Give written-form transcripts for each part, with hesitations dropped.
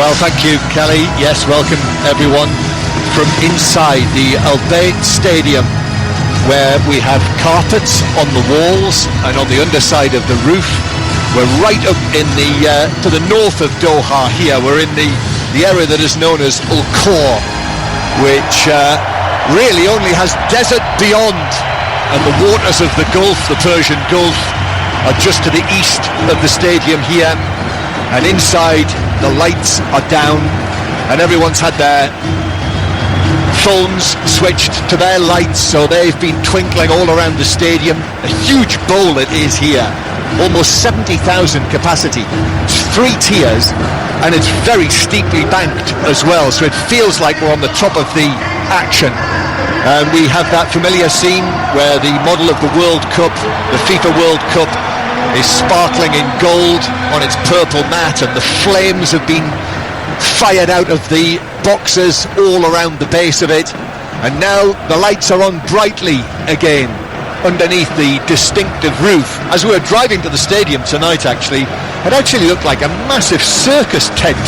Well, thank you, Kelly. Yes, welcome everyone from inside the Albeit Stadium, where we have carpets on the walls and on the underside of the roof. We're right up in the to the north of Doha here. We're in the area that is known as Al Khor, which really only has desert beyond, and the waters of the Gulf, the Persian Gulf, are just to the east of the stadium here. And inside, the lights are down, and everyone's had their phones switched to their lights, so they've been twinkling all around the stadium. A huge bowl it is here, almost 70,000 capacity. It's 3 tiers, and it's very steeply banked as well, so it feels like we're on the top of the action. And we have that familiar scene where the model of the World Cup, the FIFA World Cup, is sparkling in gold on its purple mat, and the flames have been fired out of the boxes all around the base of it, and now the lights are on brightly again underneath the distinctive roof. As we were driving to the stadium tonight, it actually looked like a massive circus tent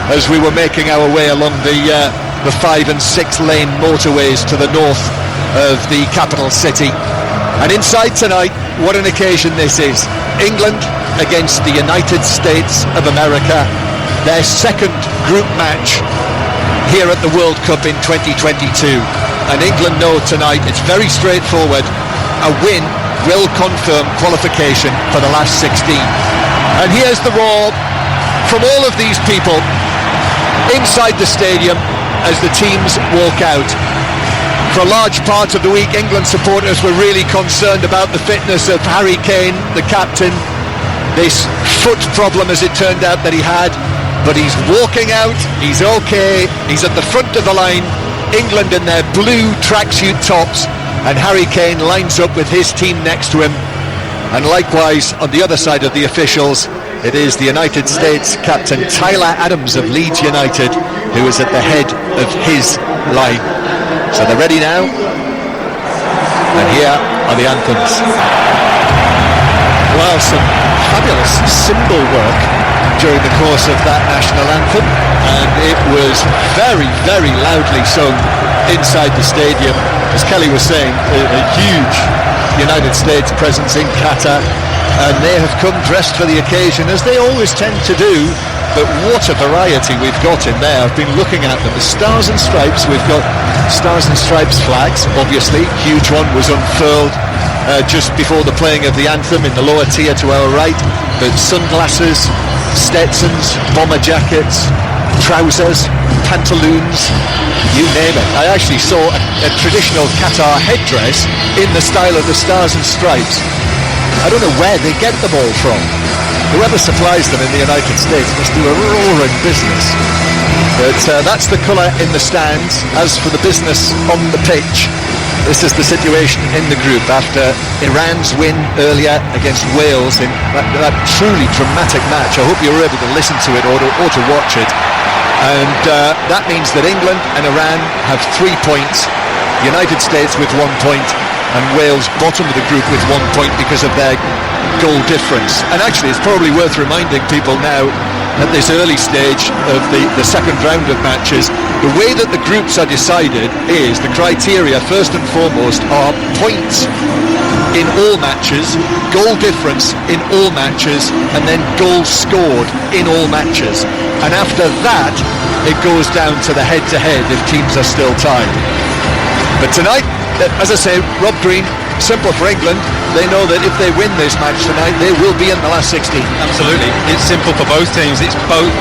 as we were making our way along the 5 and 6 lane motorways to the north of the capital city. And inside tonight, what an occasion this is. England against the United States of America, their second group match here at the World Cup in 2022. And England know tonight it's very straightforward. A win will confirm qualification for the last 16. And here's the roar from all of these people inside the stadium as the teams walk out. For a large part of the week, England supporters were really concerned about the fitness of Harry Kane, the captain. This foot problem, as it turned out, that he had, but he's walking out, he's okay, he's at the front of the line. England in their blue tracksuit tops, and Harry Kane lines up with his team next to him. And likewise, on the other side of the officials, it is the United States captain Tyler Adams of Leeds United who is at the head of his line. So they're ready now, and here are the anthems. Well, some fabulous cymbal work during the course of that national anthem, and it was very, very loudly sung inside the stadium. As Kelly was saying, a huge United States presence in Qatar, and they have come dressed for the occasion, as they always tend to do. But what a variety we've got in there. I've been looking at them. The Stars and Stripes, we've got Stars and Stripes flags, obviously. Huge one was unfurled just before the playing of the anthem in the lower tier to our right. But sunglasses, Stetsons, bomber jackets, trousers, pantaloons, you name it. I actually saw a traditional Qatar headdress in the style of the Stars and Stripes. I don't know where they get them all from. Whoever supplies them in the United States must do a roaring business. But that's the colour in the stands. As for the business on the pitch, this is the situation in the group after Iran's win earlier against Wales in that truly dramatic match. I hope you were able to listen to it or to watch it. And that means that England and Iran have 3 points, the United States with 1 point, and Wales bottom of the group with 1 point because of their goal difference. And actually it's probably worth reminding people now at this early stage of the second round of matches, the way that the groups are decided is the criteria first and foremost are points in all matches, goal difference in all matches, and then goals scored in all matches. And after that it goes down to the head-to-head if teams are still tied. But tonight, as I say, Rob Green, simple for England. They know that if they win this match tonight, they will be in the last 16. Absolutely, it's simple for both teams. It's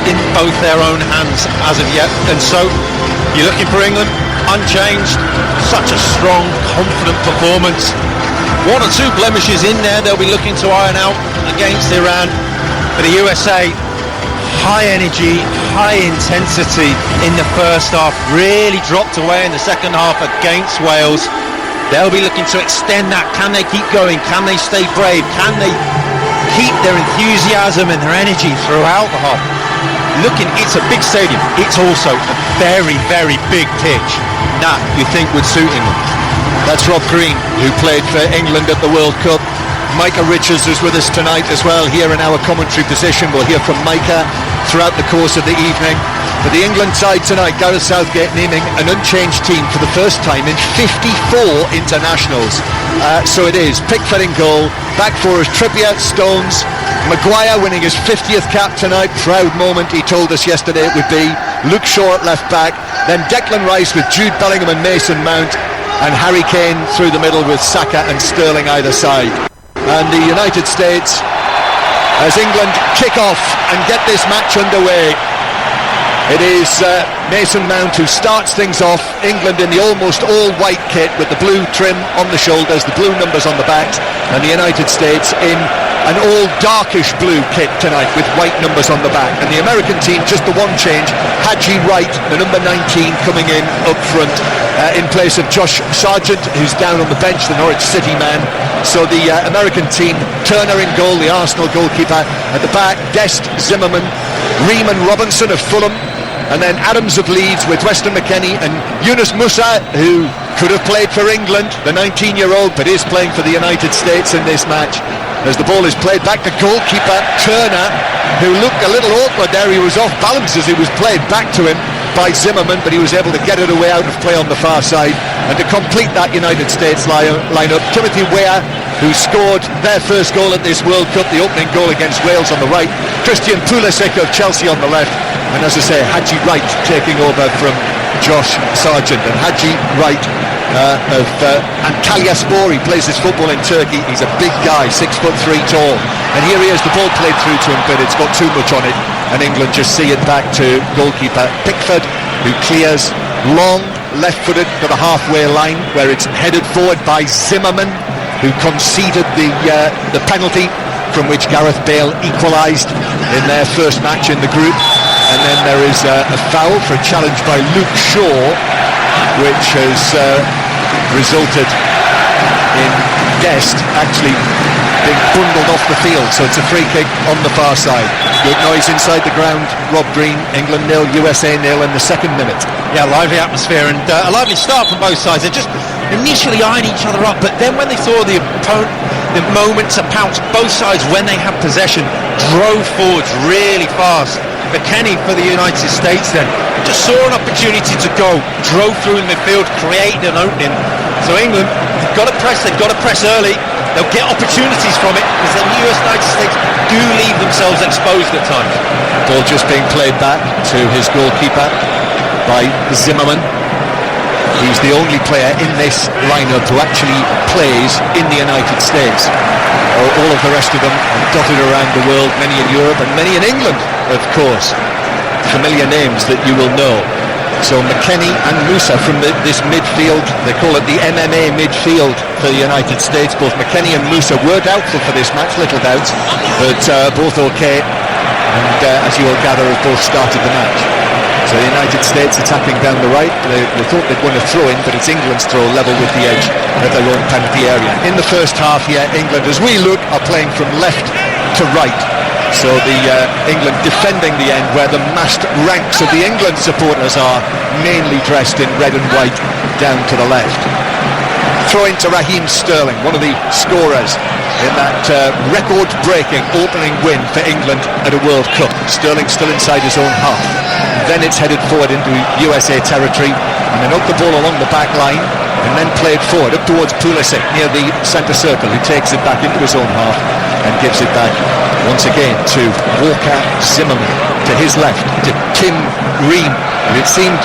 in both their own hands as of yet. And so you're looking for England unchanged, such a strong, confident performance. 1 or 2 blemishes in there they'll be looking to iron out against Iran. For the USA, high energy, high intensity in the first half, really dropped away in the second half against Wales. They'll be looking to extend that. Can they keep going? Can they stay brave? Can they keep their enthusiasm and their energy throughout the half? It's a big stadium. It's also a very, very big pitch. That you think would suit England. That's Rob Green, who played for England at the World Cup. Micah Richards is with us tonight as well here in our commentary position. We'll hear from Micah throughout the course of the evening. But the England side tonight, Gareth Southgate naming an unchanged team for the first time in 54 internationals. So it is Pickford in goal, back four is Trippier, Stones, Maguire winning his 50th cap tonight, proud moment he told us yesterday it would be. Luke Shaw at left back, then Declan Rice with Jude Bellingham and Mason Mount, and Harry Kane through the middle with Saka and Sterling either side. And the United States, as England kick off and get this match underway, it is Mason Mount who starts things off. England in the almost all-white kit with the blue trim on the shoulders, the blue numbers on the backs, and the United States in an all darkish blue kit tonight with white numbers on the back. And the American team, just the one change, Haji Wright, the number 19, coming in up front in place of Josh Sargent, who's down on the bench, the Norwich City man. So the American team, Turner in goal, the Arsenal goalkeeper. At the back, Dest, Zimmerman, Ream and Robinson of Fulham, and then Adams of Leeds with Weston McKennie and Yunus Musa, who could have played for England, the 19-year-old, but is playing for the United States in this match. As the ball is played back to goalkeeper Turner, who looked a little awkward there. He was off balance as it was played back to him by Zimmerman, but he was able to get it away out of play on the far side. And to complete that United States lineup, Timothy Weah, who scored their first goal at this World Cup, the opening goal against Wales on the right, Christian Pulisic of Chelsea on the left, and as I say, Haji Wright taking over from Josh Sargent. And Haji Wright of Antalyaspor, he plays his football in Turkey. He's a big guy, 6'3" tall, and here he is, the ball played through to him, but it's got too much on it, and England just see it back to goalkeeper Pickford, who clears long, left-footed to the halfway line, where it's headed forward by Zimmerman, who conceded the penalty from which Gareth Bale equalised in their first match in the group. And then there is a foul for a challenge by Luke Shaw, which has resulted in Dest actually being bundled off the field. So it's a free kick on the far side. Good noise inside the ground. Rob Green, England 0, USA 0 in the second minute. Yeah, lively atmosphere and a lively start from both sides. They just initially eyeing each other up, but then when they saw the opponent, the moment to pounce, both sides, when they had possession, drove forwards really fast. McKennie for the United States then just saw an opportunity to go, drove through in midfield, created an opening. So England, they've got to press early. They'll get opportunities from it because the United States do leave themselves exposed at times. Ball just being played back to his goalkeeper by Zimmerman. He's the only player in this lineup who actually plays in the United States. All of the rest of them are dotted around the world, many in Europe and many in England, of course. Familiar names that you will know. So McKennie and Musa from this midfield, they call it the MMA midfield for the United States. Both McKennie and Musa were doubtful for this match, little doubts, but both okay. And as you will gather, have both started the match. So the United States attacking down the right. They thought they'd won a throw-in, but it's England's throw level with the edge of their own penalty area. In the first half, England, as we look, are playing from left to right. So the England defending the end where the massed ranks of the England supporters are, mainly dressed in red and white, down to the left. Throw in to Raheem Sterling, one of the scorers in that record-breaking opening win for England at a World Cup. Sterling still inside his own half. Then it's headed forward into USA territory, and then up the ball along the back line, and then played forward up towards Pulisic near the centre circle, who takes it back into his own half and gives it back once again to Walker Zimmerman, to his left to Tim Ream, who it seemed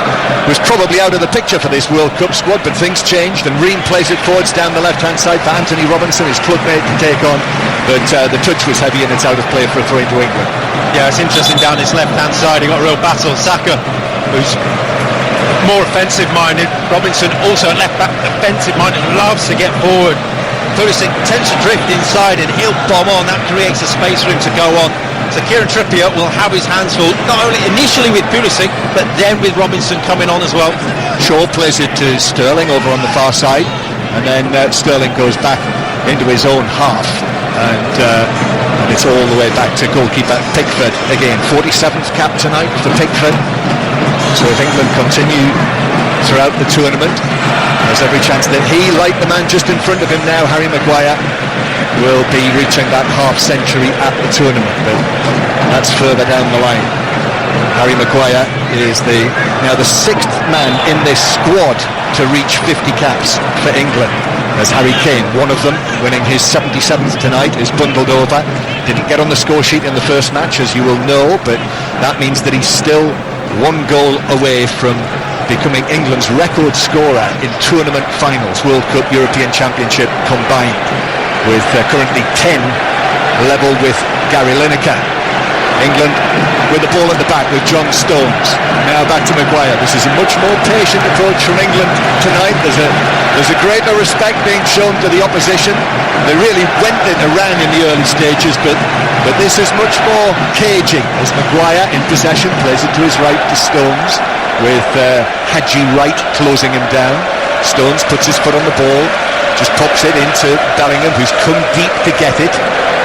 was probably out of the picture for this World Cup squad, but things changed, and Ream plays it forwards down the left-hand side for Anthony Robinson, his clubmate, to take on, but the touch was heavy and it's out of play for a throw into England. Yeah, it's interesting down his left-hand side. He got a real battle. Saka, who's more offensive-minded. Robinson, also a left-back, defensive-minded, loves to get forward. Pulisic tends to drift inside and he'll bomb on. That creates a space for him to go on. So Kieran Trippier will have his hands full, not only initially with Pulisic, but then with Robinson coming on as well. Shaw plays it to Sterling over on the far side, and then Sterling goes back into his own half, and it's all the way back to goalkeeper Pickford again. 47th cap tonight for Pickford. So if England continue throughout the tournament, there's every chance that he, like the man just in front of him now, Harry Maguire, will be reaching that half century at the tournament, but that's further down the line. Harry Maguire is now the 6th man in this squad to reach 50 caps for England, as Harry Kane, one of them, winning his 77th tonight, is bundled over. Didn't get on the score sheet in the first match, as you will know, but that means that he's still one goal away from becoming England's record scorer in tournament finals, World Cup, European Championship combined, with currently 10, level with Gary Lineker. England with the ball at the back with John Stones. Now back to Maguire. This is a much more patient approach from England tonight. There's a greater respect being shown to the opposition. They really went it around in the early stages, but this is much more cagey, as Maguire in possession plays it to his right to Stones, with Haji Wright closing him down. Stones puts his foot on the ball, just pops it into Bellingham, who's come deep to get it.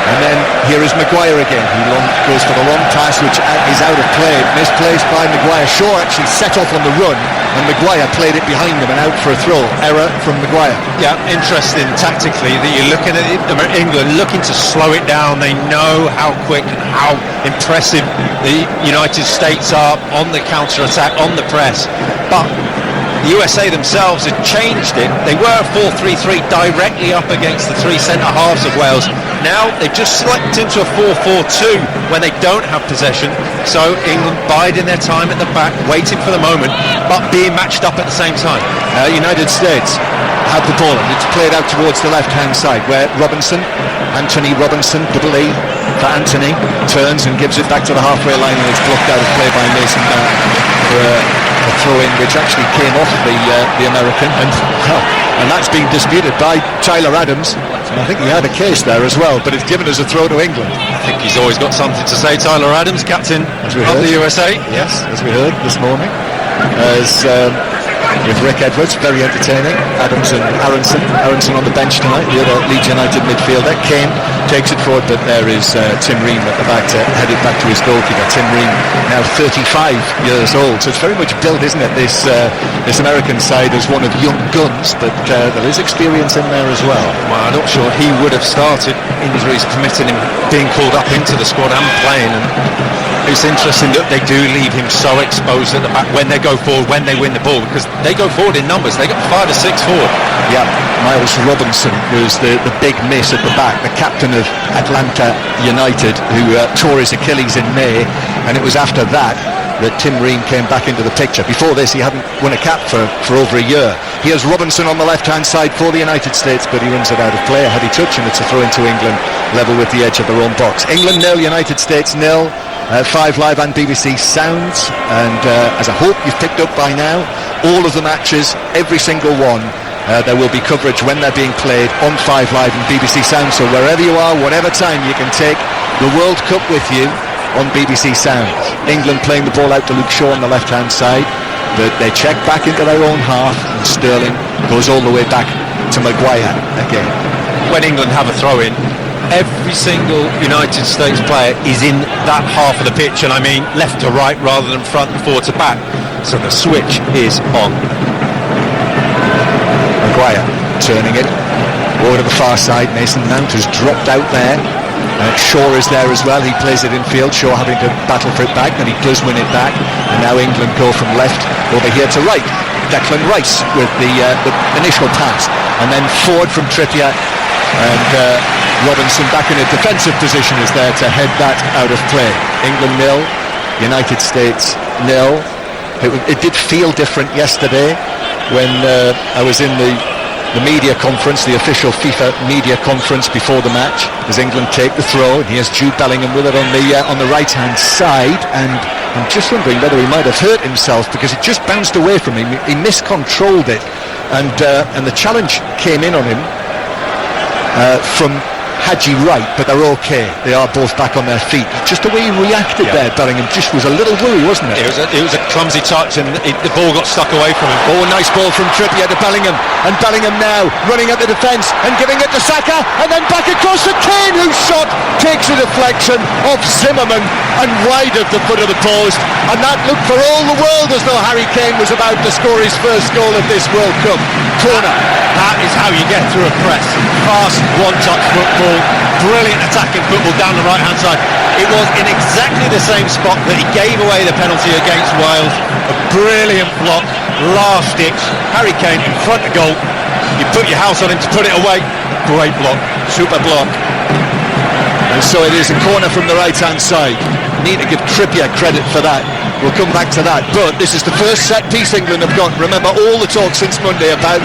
And then here is Maguire again, who goes for the long pass, which is out of play, misplaced by Maguire. Shaw actually set off on the run, and Maguire played it behind him and out for a throw. Error from Maguire. Yeah, interesting tactically that you're looking at it, England looking to slow it down. They know how quick and how impressive the United States are on the counter-attack, on the press. But the USA themselves had changed it. They were 4-3-3 directly up against the three centre-halves of Wales. Now they've just slipped into a 4-4-2 when they don't have possession. So England biding their time at the back, waiting for the moment, but being matched up at the same time. United States have the ball, and it's played out towards the left-hand side, where Anthony Robinson, double E for Anthony, turns and gives it back to the halfway line, and it's blocked out of play by Mason Mount for a throw-in which actually came off the American, and that's been disputed by Tyler Adams. I think he had a case there as well, but it's given as a throw to England. I think he's always got something to say, Tyler Adams, captain of the USA. Yes, as we heard this morning, with Rick Edwards, very entertaining. Adams and Aronson on the bench tonight, the other Leeds United midfielder. Kane takes it forward, but there is Tim Ream at the back to head it back to his goalkeeper. Tim Ream, now 35 years old, so it's very much built, isn't it, this American side as one of young guns, but there is experience in there as well. Well, I'm not sure he would have started. Injuries permitting him being called up into the squad and playing, and it's interesting that they do leave him so exposed at the back when they go forward, when they win the ball, because they go forward in numbers. They got 5 or 6 forward. Yeah, Miles Robinson was the big miss at the back, the captain of Atlanta United, who tore his Achilles in May, and it was after that Tim Ream came back into the picture. Before this, he hadn't won a cap for over a year. Here's Robinson on the left-hand side for the United States, but he runs it out of play. A heavy touch, and it's a throw into England, level with the edge of their own box. England 0, United States 0. 5 Live and BBC Sounds, and as I hope you've picked up by now, all of the matches, every single one, there will be coverage when they're being played on 5 Live and BBC Sounds. So wherever you are, whatever time, you can take the World Cup with you on BBC Sounds. England playing the ball out to Luke Shaw on the left-hand side, but they check back into their own half, and Sterling goes all the way back to Maguire again. When England have a throw-in, every single United States player is in that half of the pitch, and I mean left to right rather than front and forward to back. So the switch is on. Maguire turning it over to the far side. Mason Mount has dropped out there. Shaw is there as well. He plays it in field. Shaw having to battle for it back, and he does win it back. And now England go from left over here to right. Declan Rice with the initial pass, and then forward from Trippier, and Robinson back in a defensive position is there to head that out of play. England 0, United States 0. It did feel different yesterday when I was in the media conference, the official FIFA media conference before the match, as England take the throw, and here's Jude Bellingham with it on the right-hand side, and I'm just wondering whether he might have hurt himself, because it just bounced away from him. He miscontrolled it, and the challenge came in on him from Haji Wright, but they're okay. They are both back on their feet. Just the way he reacted there, Bellingham, just was a little worry, wasn't it? It was a clumsy touch, and the ball got stuck away from him. Oh, nice ball from Trippier to Bellingham, and Bellingham now running at the defence and giving it to Saka, and then back across to Kane, whose shot takes a deflection off Zimmerman and wide of the foot of the post, and that looked for all the world as though Harry Kane was about to score his first goal of this World Cup. Corner. That is how you get through a press. Fast, one-touch football, brilliant attacking football down the right-hand side. It was in exactly the same spot that he gave away the penalty against Wales. A brilliant block, last ditch. Harry Kane in front of goal. You put your house on him to put it away. Great block, super block. And so it is a corner from the right-hand side. Need to give Trippier credit for that. We'll come back to that. But this is the first set piece England have got. Remember all the talk since Monday about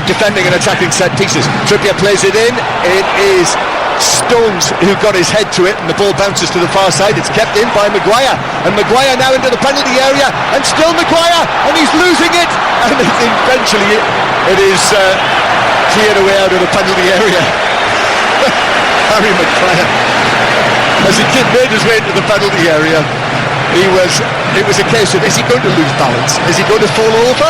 defending and attacking set pieces. Trippier plays it in. It is Stones who got his head to it, and the ball bounces to the far side. It's kept in by Maguire, and Maguire now into the penalty area, and still Maguire, and he's losing it, and eventually it is cleared away out of the penalty area. Harry Maguire, as he made his way into the penalty area, it was a case of, is he going to lose balance? Is he going to fall over?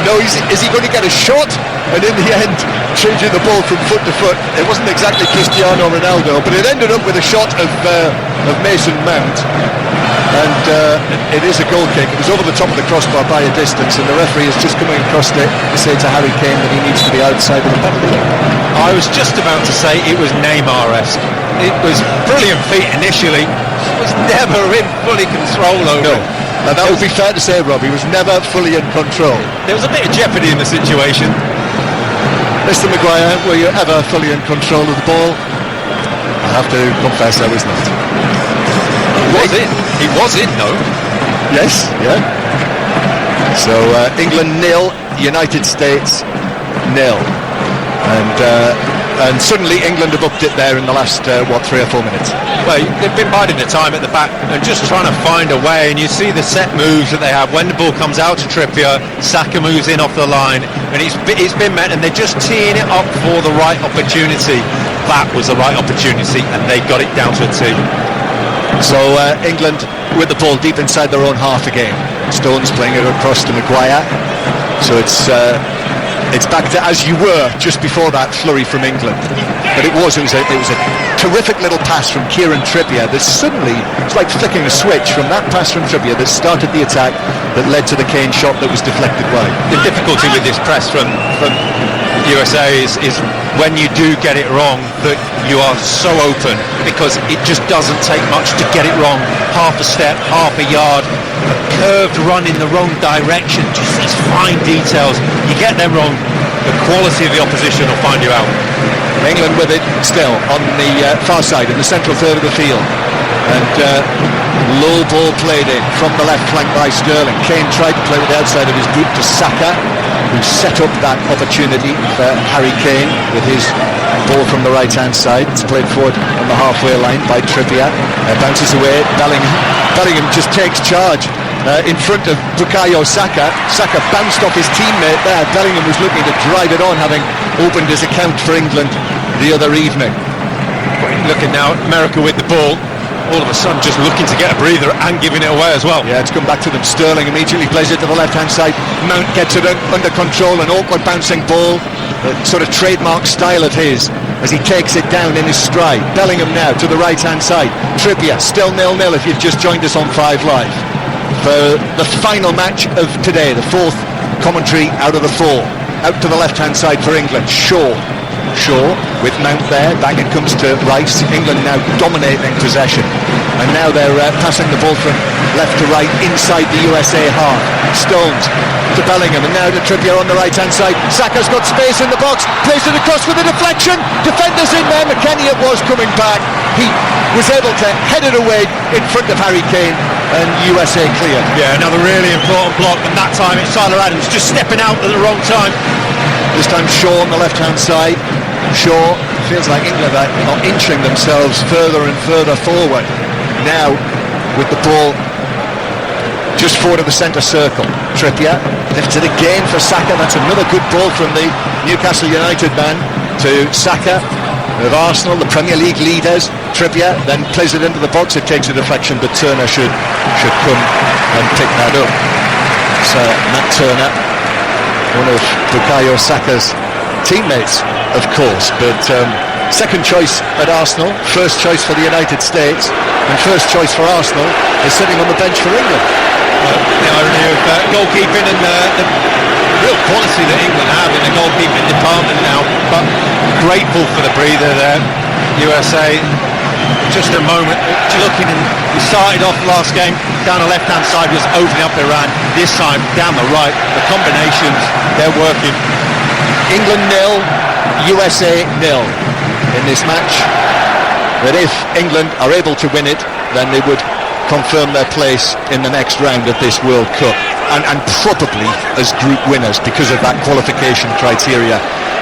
No, is he going to get a shot? And in the end, changing the ball from foot to foot. It wasn't exactly Cristiano Ronaldo, but it ended up with a shot of Mason Mount. And it is a goal kick. It was over the top of the crossbar by a distance, and the referee is just coming across to say to Harry Kane that he needs to be outside of the penalty area. I was just about to say it was Neymar-esque. It was brilliant feat initially. He was never in fully control over it. Now that would be fair to say, Rob. He was never fully in control. There was a bit of jeopardy in the situation. Mr. Maguire, were you ever fully in control of the ball? I have to confess I was not. He was in, though. Yes, yeah. So England 0, United States 0. And suddenly England have upped it there in the last, 3 or 4 minutes. Well, they've been biding the time at the back and just trying to find a way, and you see the set moves that they have. When the ball comes out to Trippier, Saka moves in off the line, and it's been met, and they're just teeing it up for the right opportunity. That was the right opportunity, and they got it down to a 2. So England with the ball deep inside their own half again. Stones playing it across to Maguire. So it's back to as you were just before that flurry from England. But it was a terrific little pass from Kieran Trippier that suddenly, it's like flicking a switch from that pass from Trippier that started the attack that led to the Kane shot that was deflected wide. The difficulty with this press from USA is when you do get it wrong, that you are so open, because it just doesn't take much to get it wrong. Half a step, half a yard, a curved run in the wrong direction, just these fine details. You get them wrong, the quality of the opposition will find you out. England with it still on the far side in the central third of the field, and low ball played in from the left flank by Sterling. Kane tried to play with the outside of his boot to Saka, who set up that opportunity for Harry Kane with his ball from the right hand side. It's played forward on the halfway line by Trippier, bounces away. Bellingham just takes charge in front of Bukayo Saka. Saka bounced off his teammate there. Bellingham was looking to drive it on, having opened his account for England the other evening. Looking now at America with the ball, all of a sudden just looking to get a breather and giving it away as well. Yeah, it's come back to them. Sterling immediately plays it to the left hand side. Mount gets it under control, an awkward bouncing ball, the sort of trademark style of his as he takes it down in his stride. Bellingham now to the right hand side. Trippier still 0-0 if you've just joined us on 5 Live for the final match of today, the 4th commentary out of the 4. Out to the left hand side for England. Shaw with Mount there, back it comes to Rice. England now dominating possession, and now they're passing the ball from left to right inside the USA half. Stones to Bellingham, and now to Trippier on the right hand side. Saka's got space in the box, plays it across with a deflection. Defenders in there. McKennie it was coming back. He was able to head it away in front of Harry Kane, and USA cleared. Yeah, another really important block, and that time it's Tyler Adams just stepping out at the wrong time. This time Shaw on the left hand side. Shaw, feels like England are inching themselves further and further forward. Now with the ball just forward of the centre circle. Trippier lifts it again for Saka. That's another good ball from the Newcastle United man to Saka of Arsenal, the Premier League leaders. Trippier then plays it into the box. It takes a deflection, but Turner should come and pick that up. So Matt Turner, one of Bukayo Saka's teammates, of course, but second choice at Arsenal, first choice for the United States, and first choice for Arsenal is sitting on the bench for England. The irony of goalkeeping and the real quality that England have in the goalkeeping department now, but grateful for the breather there. USA just a moment. Looking, and we started off last game down the left-hand side, was opening up Iran. This time down the right, the combinations, they're working. England 0, USA 0 in this match. That if England are able to win it, then they would confirm their place in the next round of this World Cup, and probably as group winners because of that qualification criteria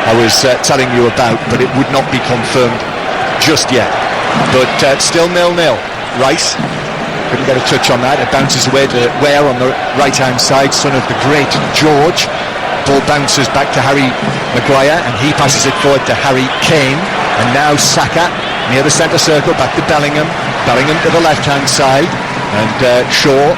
I was telling you about, but it would not be confirmed just yet. But still 0-0. Rice couldn't get a touch on that. It bounces away to Ware on the right hand side, son of the great George. Ball bounces back to Harry Maguire, and he passes it forward to Harry Kane. And now Saka near the centre circle, back to Bellingham. Bellingham to the left hand side, and Shaw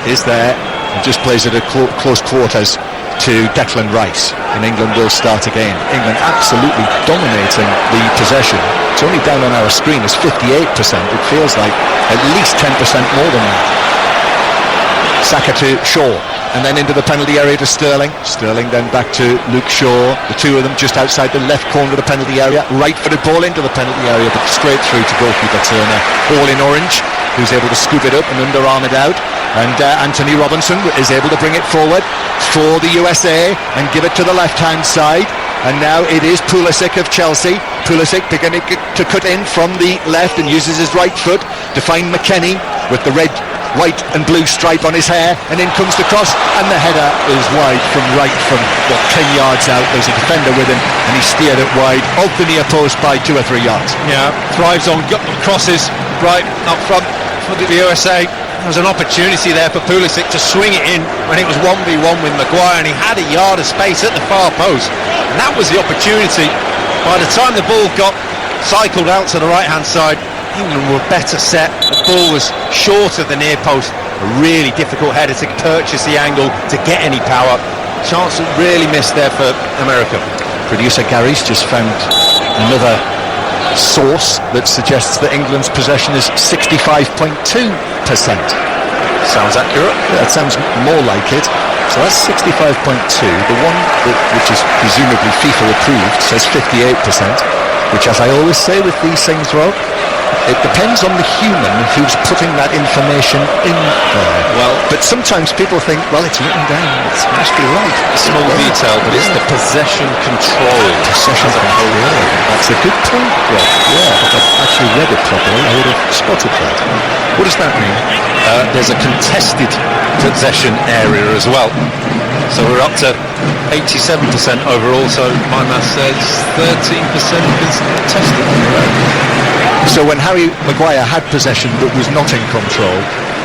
is there and just plays it at close quarters to Declan Rice. And England will start again. England absolutely dominating the possession. It's only down on our screen as 58%. It feels like at least 10% more than that. Saka to Shaw, and then into the penalty area to Sterling. Sterling then back to Luke Shaw. The two of them just outside the left corner of the penalty area. Right-footed ball into the penalty area, but straight through to goalkeeper Turner. All in orange, who's able to scoop it up and underarm it out. And Anthony Robinson is able to bring it forward for the USA and give it to the left-hand side. And now it is Pulisic of Chelsea. Pulisic beginning to cut in from the left and uses his right foot to find McKennie with the red, white and blue stripe on his hair, and in comes the cross, and the header is wide from 10 yards out. There's a defender with him, and he steered it wide off the near post by 2 or 3 yards. Yeah, thrives on crosses right up front for the USA. There was an opportunity there for Pulisic to swing it in when it was 1v1 with Maguire, and he had a yard of space at the far post, and that was the opportunity. By the time the ball got cycled out to the right hand side, England were better set. The ball was short of the near post. A really difficult header to purchase the angle, to get any power. Chance really missed there for America. Producer Gary's just found another source that suggests that England's possession is 65.2%. Sounds accurate? Yeah, it sounds more like it. So that's 65.2. The one which is presumably FIFA approved says 58%, which, as I always say with these things, Rob, it depends on the human who's putting that information in there. Well, but sometimes people think, well, it's written down, it must be right. Small detail, but it's the possession control. Possession control, yeah. That's a good point, Rob. Yeah, if I'd actually read it properly, I would have spotted that. What does that mean? There's a contested possession area as well. So we're up to 87% overall, so my math says 13% is contested. So when Harry Maguire had possession but was not in control,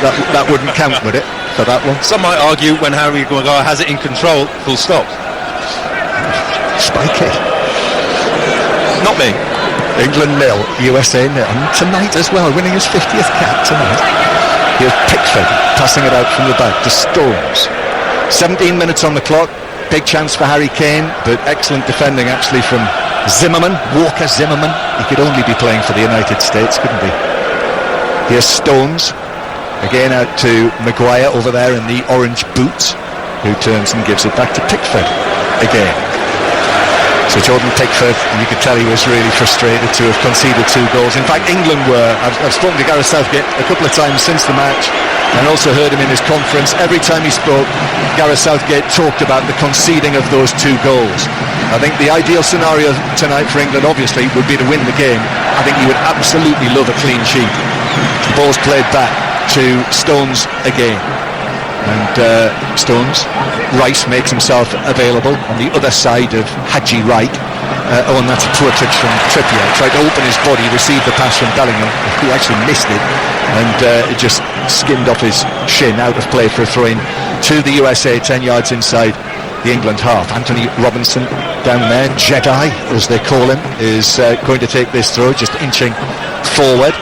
that wouldn't count, would it, for that one? Some might argue when Harry Maguire has it in control, full stop. Spiky. Not me. England 0, USA 0. And tonight as well, winning his 50th cap tonight. Here's Pickford passing it out from the back to Stones. 17 minutes on the clock. Big chance for Harry Kane, but excellent defending actually from Zimmerman, Walker Zimmerman. He could only be playing for the United States, couldn't he? Here's Stones, again out to Maguire over there in the orange boots, who turns and gives it back to Pickford again. So Jordan Pickford, you could tell he was really frustrated to have conceded 2 goals. In fact, England were. I've spoken to Gareth Southgate a couple of times since the match, and also heard him in his conference. Every time he spoke, Gareth Southgate talked about the conceding of those 2 goals. I think the ideal scenario tonight for England, obviously, would be to win the game. I think you would absolutely love a clean sheet. The ball's played back to Stones again. And Stones, Rice makes himself available on the other side of Haji Wright. And that's a poor touch from Trippier. Tried to open his body, received the pass from Bellingham, who actually missed it, and it just skimmed off his shin, out of play for a throw-in to the USA, 10 yards inside the England half. Anthony Robinson down there, Jedi as they call him, is going to take this throw, just inching forward.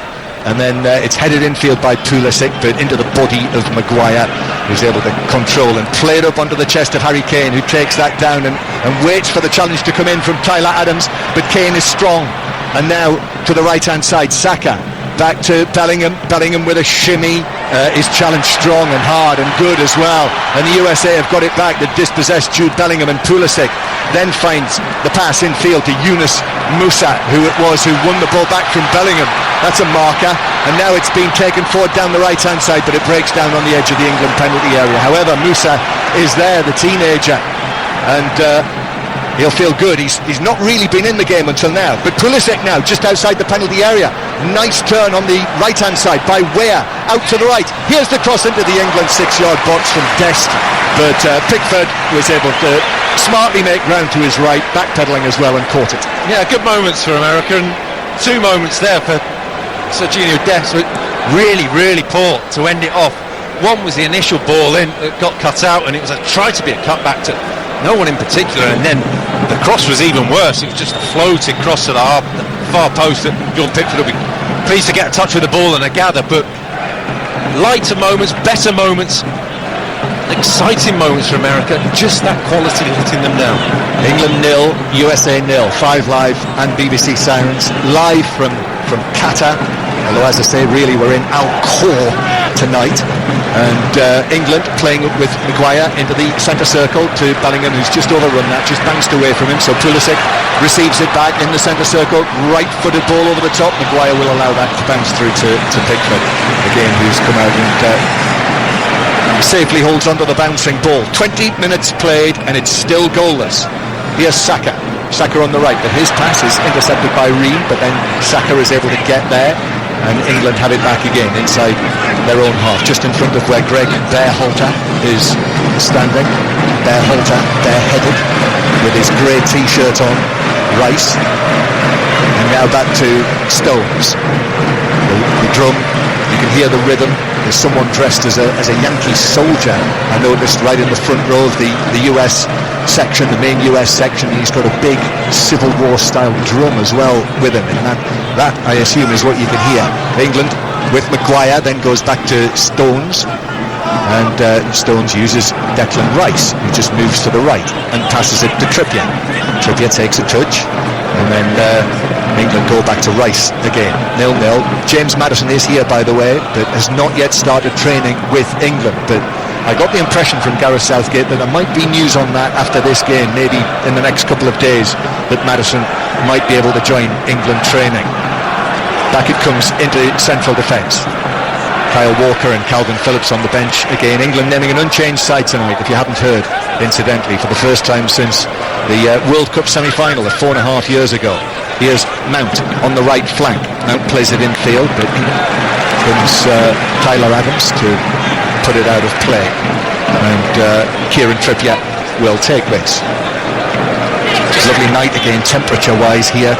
And then it's headed infield by Pulisic, but into the body of Maguire, who's able to control and play it up onto the chest of Harry Kane, who takes that down and waits for the challenge to come in from Tyler Adams. But Kane is strong. And now to the right-hand side, Saka back to Bellingham. Bellingham with a shimmy, is challenged strong and hard and good as well, and the USA have got it back. They dispossessed Jude Bellingham, and Pulisic then finds the pass in field to Yunus Musa, who won the ball back from Bellingham. That's a marker, and now it's been taken forward down the right hand side, but it breaks down on the edge of the England penalty area. However, Musa is there, the teenager, and he'll feel good. He's not really been in the game until now. But Pulisic now, just outside the penalty area. Nice turn on the right-hand side by Weah, out to the right. Here's the cross into the England 6-yard box from Dest. But Pickford was able to smartly make ground to his right, backpedaling as well, and caught it. Yeah, good moments for America, and 2 moments there for Serginho Dest. Really, really poor to end it off. One was the initial ball in that got cut out, and it was tried to be a cutback to no one in particular, and then the cross was even worse. It was just a floating cross to the far post that John Pickford will be pleased to get a touch with the ball and a gather. But lighter moments, better moments, exciting moments for America, just that quality letting them down. England 0, USA 0, 5 Live and BBC Sirens live from Qatar. Although, as I say, really we're in Al-Khor tonight, and England playing with Maguire into the centre circle to Bellingham, who's just overrun that, just bounced away from him. So Pulisic receives it back in the centre circle, right-footed ball over the top. Maguire will allow that to bounce through to Pickford again, who's come out and safely holds onto the bouncing ball. 20 minutes played and it's still goalless. Here's Saka on the right, but his pass is intercepted by Ream, but then Saka is able to get there, and England have it back again inside their own half, just in front of where Greg Bearhalter is standing. Bearhalter, bareheaded, with his grey t-shirt on. Rice, and now back to Stones. The drum, you can hear the rhythm. There's someone dressed as a Yankee soldier, I noticed, right in the front row of the US section, the main US section. He's got a big Civil War style drum as well with him, and that I assume is what you can hear. England with Maguire then goes back to Stones, and Stones uses Declan Rice, who just moves to the right and passes it to Trippier. Trippier takes a touch, and then England go back to Rice again. 0-0. James Maddison is here, by the way, but has not yet started training with England. But I got the impression from Gareth Southgate that there might be news on that after this game, maybe in the next couple of days, that Maddison might be able to join England training. Back it comes into central defence. Kyle Walker and Calvin Phillips on the bench again. England naming an unchanged side tonight, if you haven't heard, incidentally, for the first time since the World Cup semi-final of 4.5 years ago. Here's Mount on the right flank. Mount plays it infield, but comes Tyler Adams to put it out of play, and Kieran Trippier will take this. Lovely night again, temperature-wise here.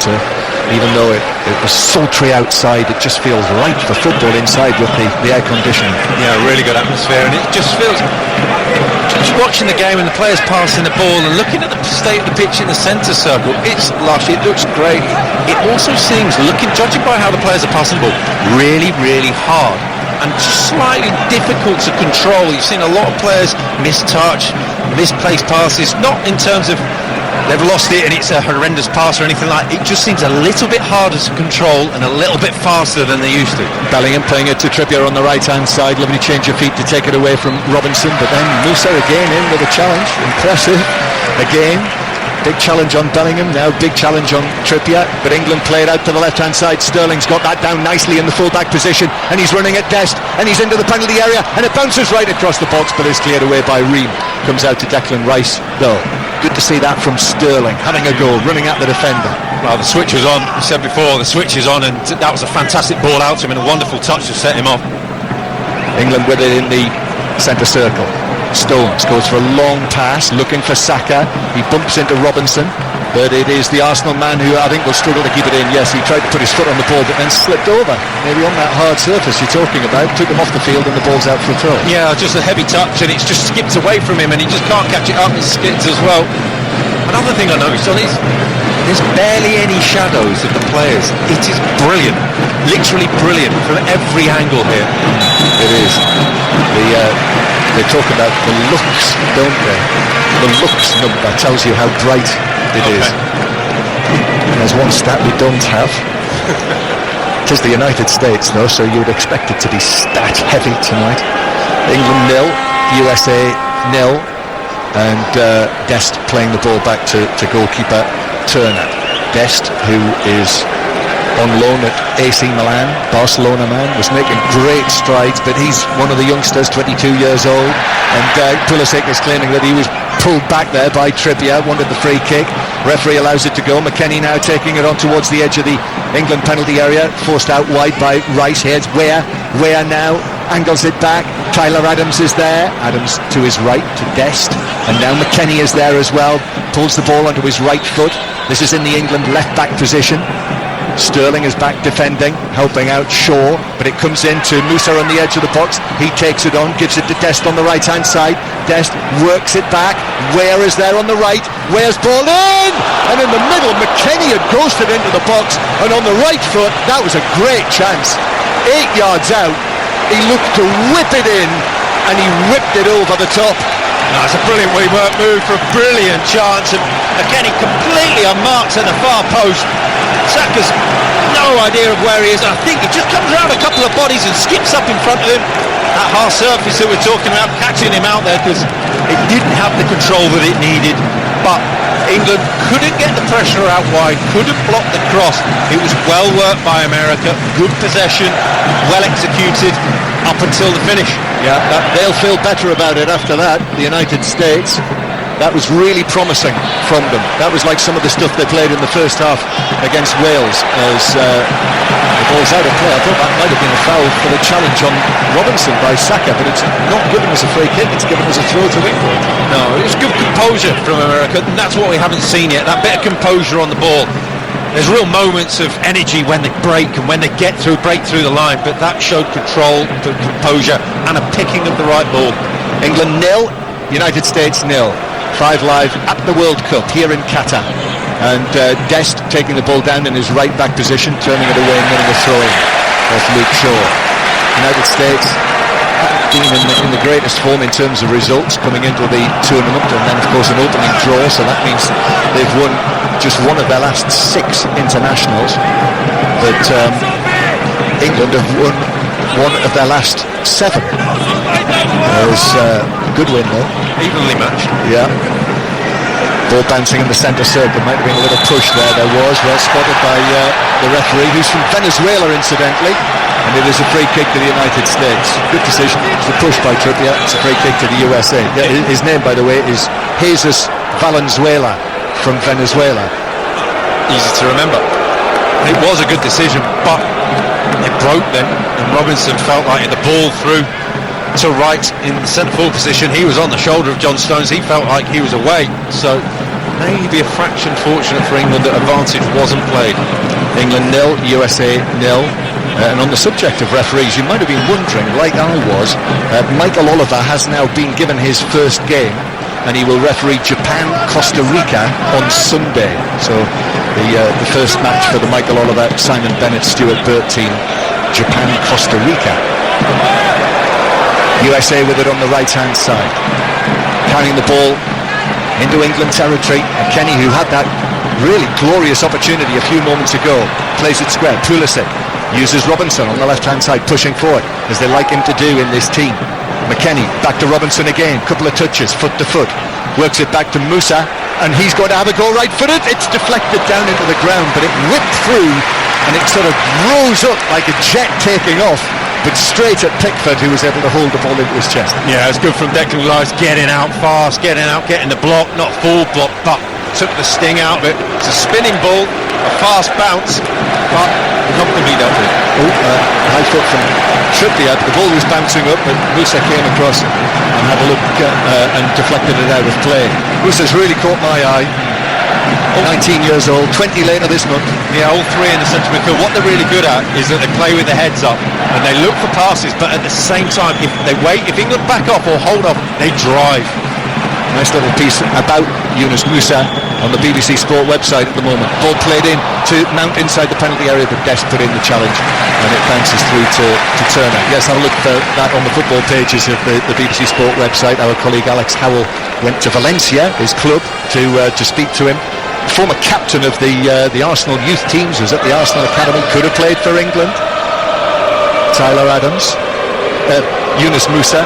Even though it was sultry outside, it just feels right for football inside with the air conditioning. Yeah, really good atmosphere, and it just feels, just watching the game and the players passing the ball and looking at the state of the pitch in the centre circle, it's lush, it looks great. It also seems, judging by how the players are passing the ball, really, really hard and slightly difficult to control. You've seen a lot of players miss-touch, misplaced passes, not in terms of they've lost it and it's a horrendous pass or anything like that. It just seems a little bit harder to control and a little bit faster than they used to. Bellingham playing it to Trippier on the right-hand side. Lovely change of feet to take it away from Robinson, but then Musa again in with a challenge. Impressive. Again, big challenge on Bellingham, now big challenge on Trippier, but England play it out to the left-hand side. Sterling's got that down nicely in the full-back position, and he's running at Dest, and he's into the penalty area, and it bounces right across the box, but is cleared away by Ream. Comes out to Declan Rice, though. Good to see that from Sterling, having a go, running at the defender. Well, the switch was on, I said before, the switch is on, and that was a fantastic ball out to him and a wonderful touch to set him off. England with it in the centre circle. Stones goes for a long pass, looking for Saka. He bumps into Robinson, but it is the Arsenal man who I think will struggle to keep it in. Yes, he tried to put his foot on the ball, but then slipped over, maybe on that hard surface you're talking about. Took him off the field and the ball's out for a throw. Yeah, just a heavy touch, and it's just skipped away from him, and he just can't catch it up. It skids as well. Another thing I noticed on is there's barely any shadows of the players. It is brilliant, literally brilliant from every angle here. It is. They talk about the looks, don't they? The looks number tells you how bright it is. And there's one stat we don't have. 'Tis the United States, though, so you would expect it to be stat heavy tonight. England 0, USA 0, and Dest playing the ball back to goalkeeper Turner. Dest, who is on loan at AC Milan, Barcelona man, was making great strides, but he's one of the youngsters, 22 years old, and Pulisic is claiming that he was pulled back there by Trippier, wanted the free kick. Referee allows it to go. McKennie now taking it on towards the edge of the England penalty area, forced out wide by Rice. Here's Weah now angles it back. Tyler Adams is there. Adams to his right to Dest, and now McKennie is there as well, pulls the ball onto his right foot. This is in the England left back position. Sterling is back defending, helping out Shaw, but it comes in to Musa on the edge of the box. He takes it on, gives it to Dest on the right hand side. Dest works it back. Weah is there on the right. Weah's ball in, and in the middle McKennie had ghosted into the box, and on the right foot, that was a great chance. 8 yards out, he looked to whip it in, and he whipped it over the top. That's a brilliant work move for a brilliant chance, and McKennie completely unmarked at the far post. Saka's no idea of where he is. I think he just comes around a couple of bodies and skips up in front of him. That hard surface that we're talking about, catching him out there because it didn't have the control that it needed. But England couldn't get the pressure out wide, couldn't block the cross. It was well worked by America, good possession, well executed up until the finish. Yeah, they'll feel better about it after that, the United States. That was really promising from them. That was like some of the stuff they played in the first half against Wales as the ball's out of play. I thought that might have been a foul for the challenge on Robinson by Saka, but it's not given as a free kick, it's given as a throw to England. No, it was good composure from America, and that's what we haven't seen yet, that bit of composure on the ball. There's real moments of energy when they break and when they break through the line, but that showed control, composure, and a picking of the right ball. England 0, United States 0. 5 Live at the World Cup here in Qatar, and Dest taking the ball down in his right back position, turning it away and winning a throw-in off Luke Shaw. United States been in the greatest form in terms of results coming into the tournament, and then of course an opening draw, so that means they've won just one of their last 6 internationals, but England have won one of their last 7. It was a good win though. Evenly matched. Yeah. Ball bouncing in the centre circle. Might have been a little push there. There was. Well spotted by the referee, who's from Venezuela incidentally. And it is a free kick to the United States. Good decision. It's a push by Trippier. It's a free kick to the USA. His name, by the way, is Jesus Valenzuela from Venezuela. Easy to remember. It was a good decision, but it broke then, and Robinson felt like the ball through to right in the centre-forward position. He was on the shoulder of John Stones. He felt like he was away, so maybe a fraction fortunate for England that advantage wasn't played. England 0, USA 0. And on the subject of referees, you might have been wondering, like I was, Michael Oliver has now been given his first game, and he will referee Japan-Costa Rica on Sunday. So the first match for the Michael Oliver, Simon Bennett, Stuart Burt team, Japan-Costa Rica. USA with it on the right-hand side, carrying the ball into England territory. McKennie, who had that really glorious opportunity a few moments ago, plays it square. Pulisic uses Robinson on the left-hand side, pushing forward, as they like him to do in this team. McKennie, back to Robinson again, couple of touches, foot to foot, works it back to Musa, and he's going to have a go right-footed. It's deflected down into the ground, but it whipped through, and it sort of rose up like a jet taking off, but straight at Pickford, who was able to hold the ball into his chest. Yeah, it's good from Declan Rice, getting out fast, getting the block, not full block, but took the sting out of it. It's a spinning ball, a fast bounce, but comfortably dealt with. High foot from Trippier, the ball was bouncing up, but Musa came across and had a look and deflected it out of play. Musa's really caught my eye. 19 years old, 20 later this month. Yeah, all 3 in the centre midfield. What they're really good at is that they play with their heads up and they look for passes, but at the same time, if they wait, if England back off or hold off, they drive. Nice little piece about Yunus Musa on the BBC Sport website at the moment. Ball played in to Mount inside the penalty area, but Dest put in the challenge and it bounces through to Turner. Yes, have a look for that on the football pages of the BBC Sport website. Our colleague Alex Howell went to Valencia, his club, to speak to him. former captain of the Arsenal youth teams, was at the Arsenal Academy, could have played for England. Tyler Adams, Yunus Musa,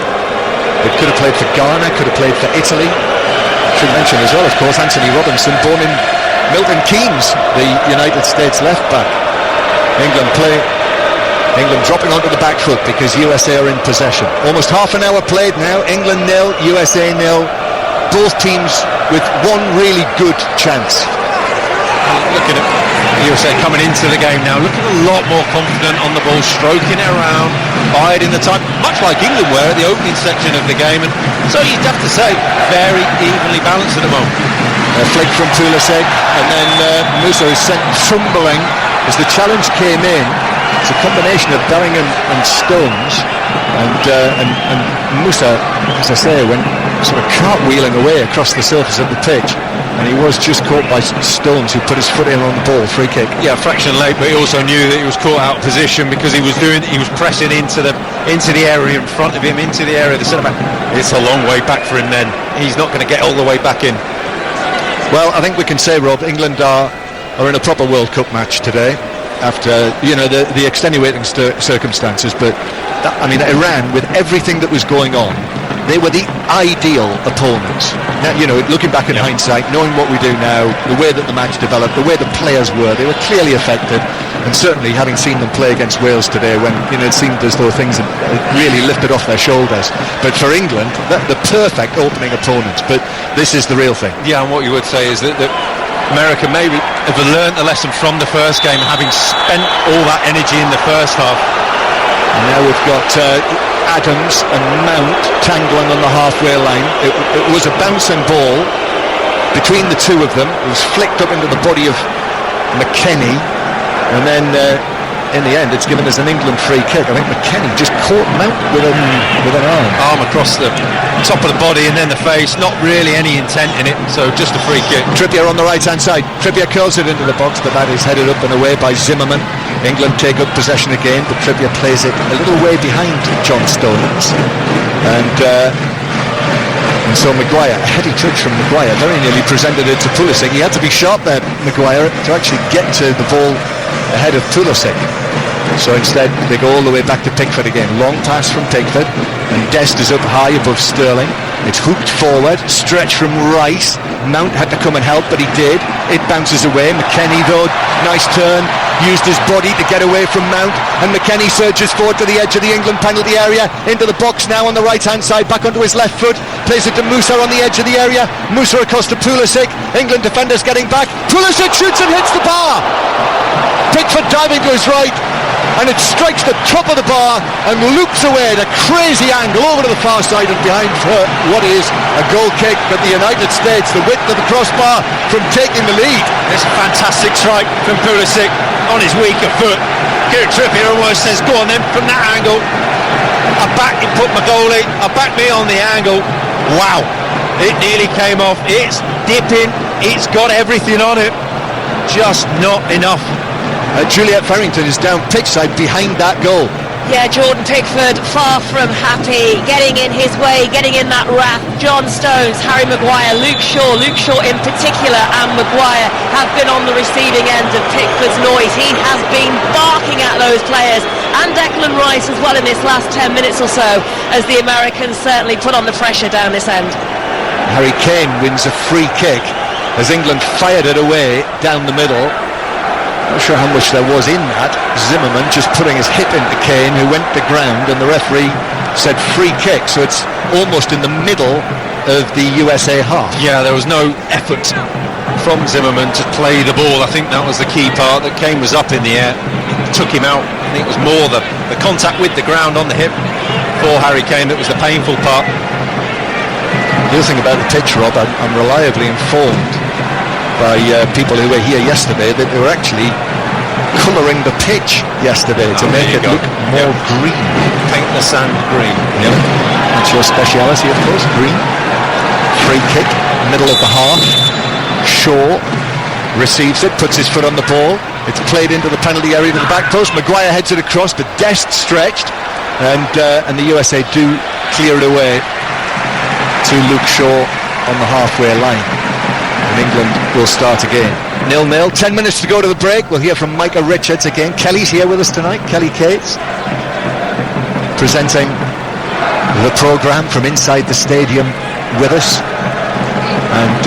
but could have played for Ghana, could have played for Italy. Should mention as well, of course, Anthony Robinson, born in Milton Keynes, the United States left back. England dropping onto the back foot because USA are in possession. Almost half an hour played now. England 0, USA 0. Both teams with one really good chance. Looking at USA coming into the game now, looking a lot more confident on the ball, stroking it around, biding the time, much like England were at the opening section of the game. And so you'd have to say very evenly balanced at the moment. A flick from Pulisic, and then Musa is sent tumbling as the challenge came in. It's a combination of Bellingham and Stones, and Musa, as I say, went sort of cartwheeling away across the surface of the pitch, and he was just caught by Stones, who put his foot in on the ball. Free kick. Yeah, a fraction late, but he also knew that he was caught out of position because he was pressing into the area in front of him, into the area of the centre back. It's a long way back for him then. He's not going to get all the way back in. Well, I think we can say, Rob, England are in a proper World Cup match today, after the extenuating circumstances. But Iran, with everything that was going on, they were the ideal opponents. Now, looking back in hindsight, knowing what we do now, the way that the match developed, the way the players were, they were clearly affected. And certainly, having seen them play against Wales today, when it seemed as though things had really lifted off their shoulders. But for England, the perfect opening opponents. But this is the real thing. Yeah, and what you would say is that America maybe have learnt the lesson from the first game, having spent all that energy in the first half. And now we've got Adams and Mount tangling on the halfway line. It was a bouncing ball between the two of them. It was flicked up into the body of McKennie, and then in the end it's given as an England free kick. I think McKennie just caught Mount with an arm across the top of the body and then the face. Not really any intent in it, so just a free kick. Trippier on the right hand side. Trippier curls it into the box, but that is headed up and away by Zimmerman. England take up possession again, but Trippier plays it a little way behind John Stones, and so Maguire, a heady touch from Maguire, very nearly presented it to Pulisic. He had to be sharp there, Maguire, to actually get to the ball ahead of Pulisic. So instead they go all the way back to Pickford again. Long pass from Pickford, and Dest is up high above Sterling. It's hooked forward, stretch from Rice. Mount had to come and help, but he did. It bounces away. McKennie, though, nice turn, used his body to get away from Mount, and McKennie surges forward to the edge of the England penalty area, into the box now on the right hand side, back onto his left foot, plays it to Musa on the edge of the area. Musa across to Pulisic. England defenders getting back. Pulisic shoots and hits the bar. Pickford diving to his right, and it strikes the top of the bar and loops away at a crazy angle over to the far side and behind what is a goal kick. But the United States, the width of the crossbar from taking the lead. It's a fantastic strike from Pulisic on his weaker foot. Kieran Trippier almost says, go on then, from that angle. I back you, put my goalie, I back me on the angle. Wow, it nearly came off. It's dipping, it's got everything on it, just not enough. Juliet Farrington is down pitch side behind that goal. Yeah, Jordan Pickford far from happy, getting in his way, getting in that wrath. John Stones, Harry Maguire, Luke Shaw in particular, and Maguire have been on the receiving end of Pickford's noise. He has been barking at those players, and Declan Rice as well in this last 10 minutes or so, as the Americans certainly put on the pressure down this end. Harry Kane wins a free kick as England fired it away down the middle. Not sure how much there was in that. Zimmerman just putting his hip into Kane, who went to ground, and the referee said free kick, so it's almost in the middle of the USA half. Yeah, there was no effort from Zimmerman to play the ball. I think that was the key part, that Kane was up in the air, it took him out. I think it was more the contact with the ground on the hip for Harry Kane that was the painful part. The other thing about the pitch, Rob, I'm reliably informed by people who were here yesterday that they were actually colouring the pitch yesterday to make it look more green. Paint the sand green. Yeah. That's your speciality, of course, green. Free kick, middle of the half. Shaw receives it, puts his foot on the ball. It's played into the penalty area to the back post. Maguire heads it across, but Dest stretched, and the USA do clear it away to Luke Shaw on the halfway line. and England will start again. 0-0, 10 minutes to go to the break. We'll hear from Micah Richards again. Kelly's here with us tonight, Kelly Cates, presenting the programme from inside the stadium with us. And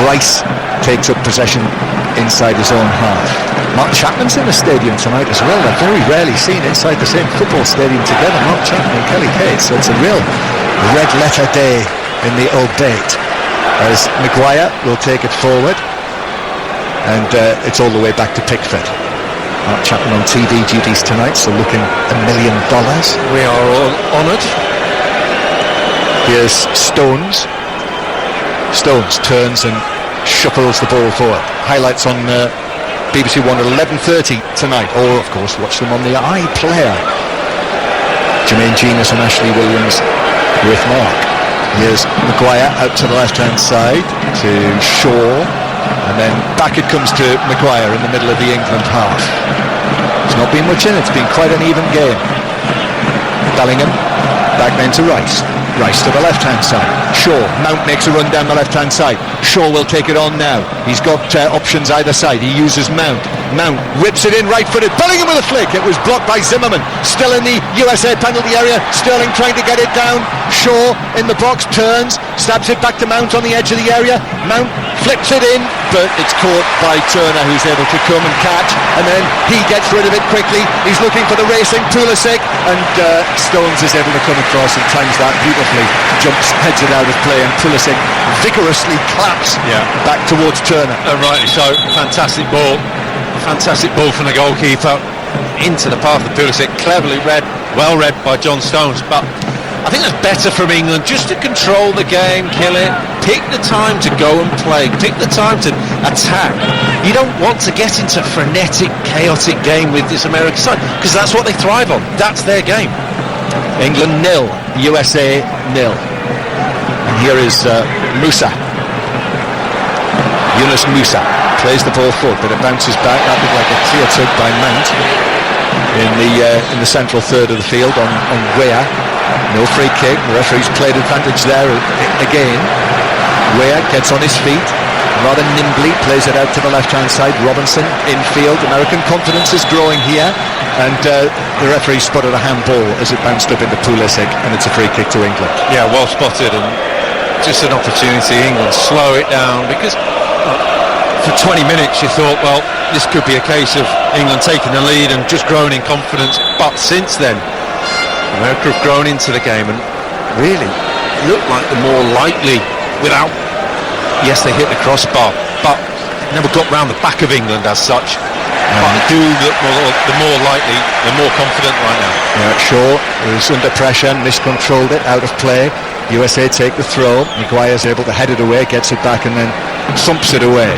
Rice takes up possession inside his own half. Mark Chapman's in the stadium tonight as well. They're very rarely seen inside the same football stadium together, Mark Chapman and Kelly Cates. So it's a real red letter day in the Old Bait, as Maguire will take it forward, and it's all the way back to Pickford. Mark Chapman on TV duties tonight, so looking $1 million. We are all honoured. Here's Stones. Stones turns and shuffles the ball forward. Highlights on BBC One at 11:30 tonight, or of course watch them on the iPlayer. Jermaine Genius and Ashley Williams with Mark. Here's Maguire out to the left-hand side to Shaw, and then back it comes to Maguire in the middle of the England half. There's not been much in it. It's been quite an even game. Bellingham back then to Rice. Rice to the left-hand side. Shaw. Mount makes a run down the left-hand side. Shaw will take it on now. He's got options either side. He uses Mount. Mount whips it in right-footed. Bellingham with a flick. It was blocked by Zimmerman. Still in the USA penalty area. Sterling trying to get it down. Shaw in the box, turns, stabs it back to Mount on the edge of the area. Mount flips it in, but it's caught by Turner, who's able to come and catch, and then he gets rid of it quickly. He's looking for the racing Pulisic, and Stones is able to come across and times that beautifully. Jumps, heads it out of play, and Pulisic vigorously claps back towards Turner. Rightly so. Fantastic ball from the goalkeeper into the path of Pulisic. Cleverly read, well read by John Stones. But I think that's better from England, just to control the game, kill it, pick the time to go and play, pick the time to attack. You don't want to get into frenetic, chaotic game with this American side, because that's what they thrive on. That's their game. England 0, USA 0. And here is Musa. Yunus Musa plays the ball forward, but it bounces back. That looked like a clear tug by Mount in the central third of the field on Weah. No free kick. The referee's played advantage there again. Weah gets on his feet, rather nimbly plays it out to the left-hand side. Robinson infield. American confidence is growing here, and the referee spotted a handball as it bounced up into Pulisic, and it's a free kick to England. Yeah, well spotted, and just an opportunity. England slow it down, because for 20 minutes you thought, well, this could be a case of England taking the lead and just growing in confidence. But since then, America have grown into the game and really looked like the more likely, without, yes, they hit the crossbar, but never got round the back of England as such. But do look the more likely, the more confident right now. Yeah, Shaw was under pressure, miscontrolled it, out of play. USA take the throw. Maguire's able to head it away, gets it back, and then thumps it away.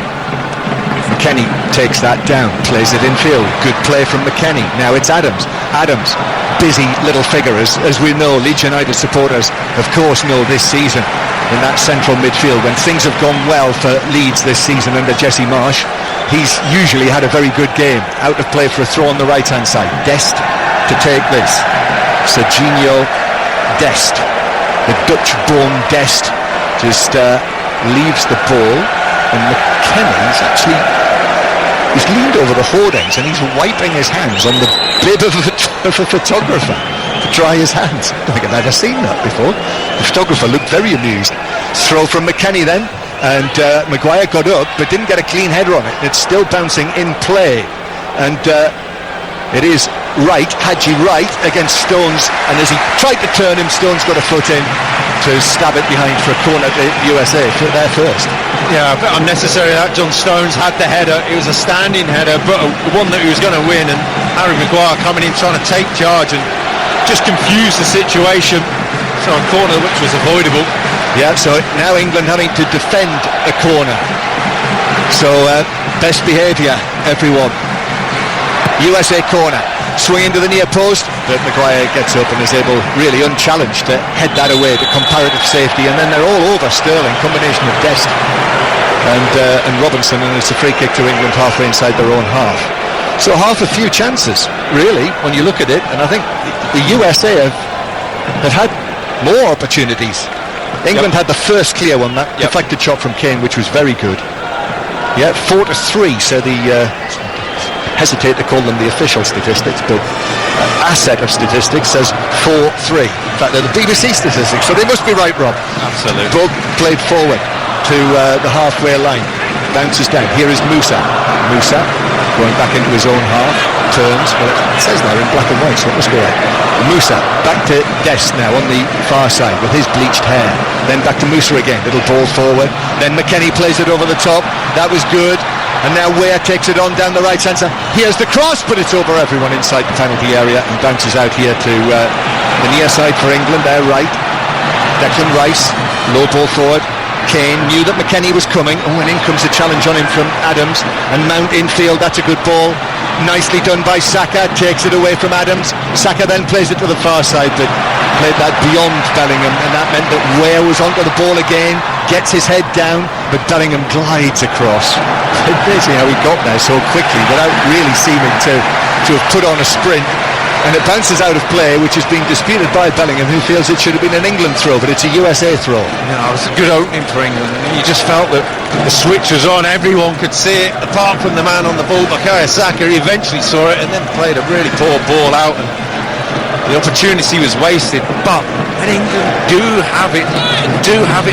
McKennie takes that down, plays it infield. Good play from McKennie. Now it's Adams. Adams, busy little figure, as we know. Leeds United supporters, of course, know this season in that central midfield, when things have gone well for Leeds this season under Jesse Marsch, he's usually had a very good game. Out of play for a throw on the right-hand side. Dest to take this. Serginho Dest. The Dutch-born Dest just leaves the ball, and McKennie's actually, he's leaned over the hoardings and he's wiping his hands on the bib of a photographer to dry his hands. I don't think I've ever seen that before. The photographer looked very amused. Throw from McKennie then, and Maguire got up but didn't get a clean header on it. It's still bouncing in play, and it is Haji Wright against Stones, and as he tried to turn him, Stones got a foot in to stab it behind for a corner to USA there first. Yeah, a bit unnecessary that. John Stones had the header. It was a standing header, but one that he was going to win, and Harry Maguire coming in trying to take charge and just confuse the situation. So a corner which was avoidable. Yeah, so now England having to defend a corner. So best behaviour, everyone. USA corner. Swing into the near post, but Maguire gets up and is able, really unchallenged, to head that away to comparative safety, and then they're all over Sterling. Combination of Dest and Robinson, and it's a free kick to England halfway inside their own half. So half a few chances, really, when you look at it, and I think the USA have had more opportunities England had the first clear one, that deflected shot from Kane, which was very good. Yeah, 4-3, so the hesitate to call them the official statistics, but our set of statistics says 4-3. In fact, they're the BBC statistics, so they must be right, Rob. Absolutely. Bug played forward to the halfway line, bounces down. Here is Musa going back into his own half, turns, well it says there in black and white, so it must be right. Musa back to Dest now on the far side with his bleached hair, then back to Musa again, little ball forward, then McKennie plays it over the top, that was good, and now Weah takes it on down the right hand side. Here's the cross, but it's over everyone inside the penalty area and bounces out here to the near side for England, there right. Declan Rice, low ball forward. Kane knew that McKennie was coming. Oh, and in comes a challenge on him from Adams, and Mount infield, that's a good ball. Nicely done by Saka, takes it away from Adams. Saka then plays it to the far side, but played that beyond Bellingham, and that meant that Weah was onto the ball again, gets his head down, but Bellingham glides across. Amazing how he got there so quickly without really seeming to have put on a sprint. And it bounces out of play, which is being disputed by Bellingham, who feels it should have been an England throw, but it's a USA throw. Yeah, it was a good opening for England. You just felt that the switch was on, everyone could see it, apart from the man on the ball, Bukayo Saka. He eventually saw it and then played a really poor ball out, and the opportunity was wasted. But England do have it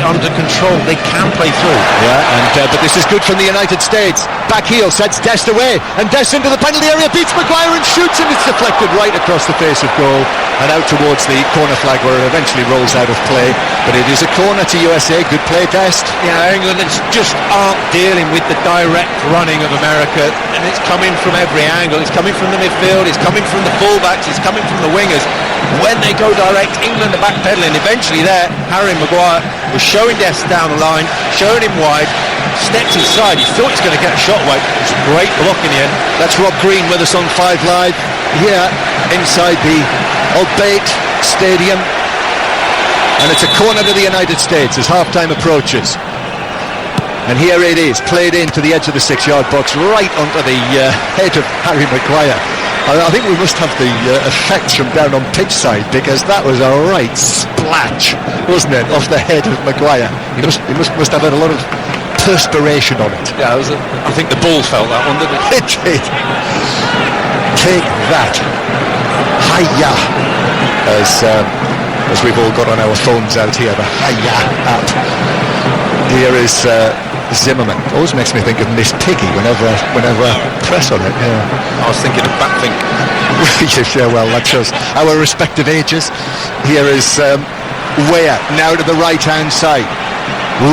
under control. They can play through. Yeah, and but this is good from the United States. Back heel sets Dest away, and Dest into the penalty area, beats Maguire and shoots, and it's deflected right across the face of goal and out towards the corner flag, where it eventually rolls out of play. But it is a corner to USA. Good play, Dest. Yeah, England just aren't dealing with the direct running of America, and it's coming from every angle. It's coming from the midfield, it's coming from the fullbacks, it's coming from the wingers. When they go direct, England are backpedaling. Eventually there, Harry Maguire was showing Dest down the line, showing him wide, steps inside. He thought he was going to get a shot away. It was a great block in the end. That's Rob Green with us on 5 Live here inside the Albeit Stadium, and it's a corner to the United States as half-time approaches. And here it is, played into the edge of the 6-yard box, right onto the head of Harry Maguire. I think we must have the effects from down on pitch side, because that was a right splash, wasn't it, off the head of Maguire. He must have had a lot of perspiration on it. Yeah, I think the ball felt that one, didn't it? It did. Take that. Hiya. As we've all got on our phones out here, the Hiya app. Here is Zimmerman. Always makes me think of Miss Piggy whenever I press on it. Yeah. I was thinking of Batfink. Yeah, well, that shows our respective ages. Here is Weah now to the right-hand side.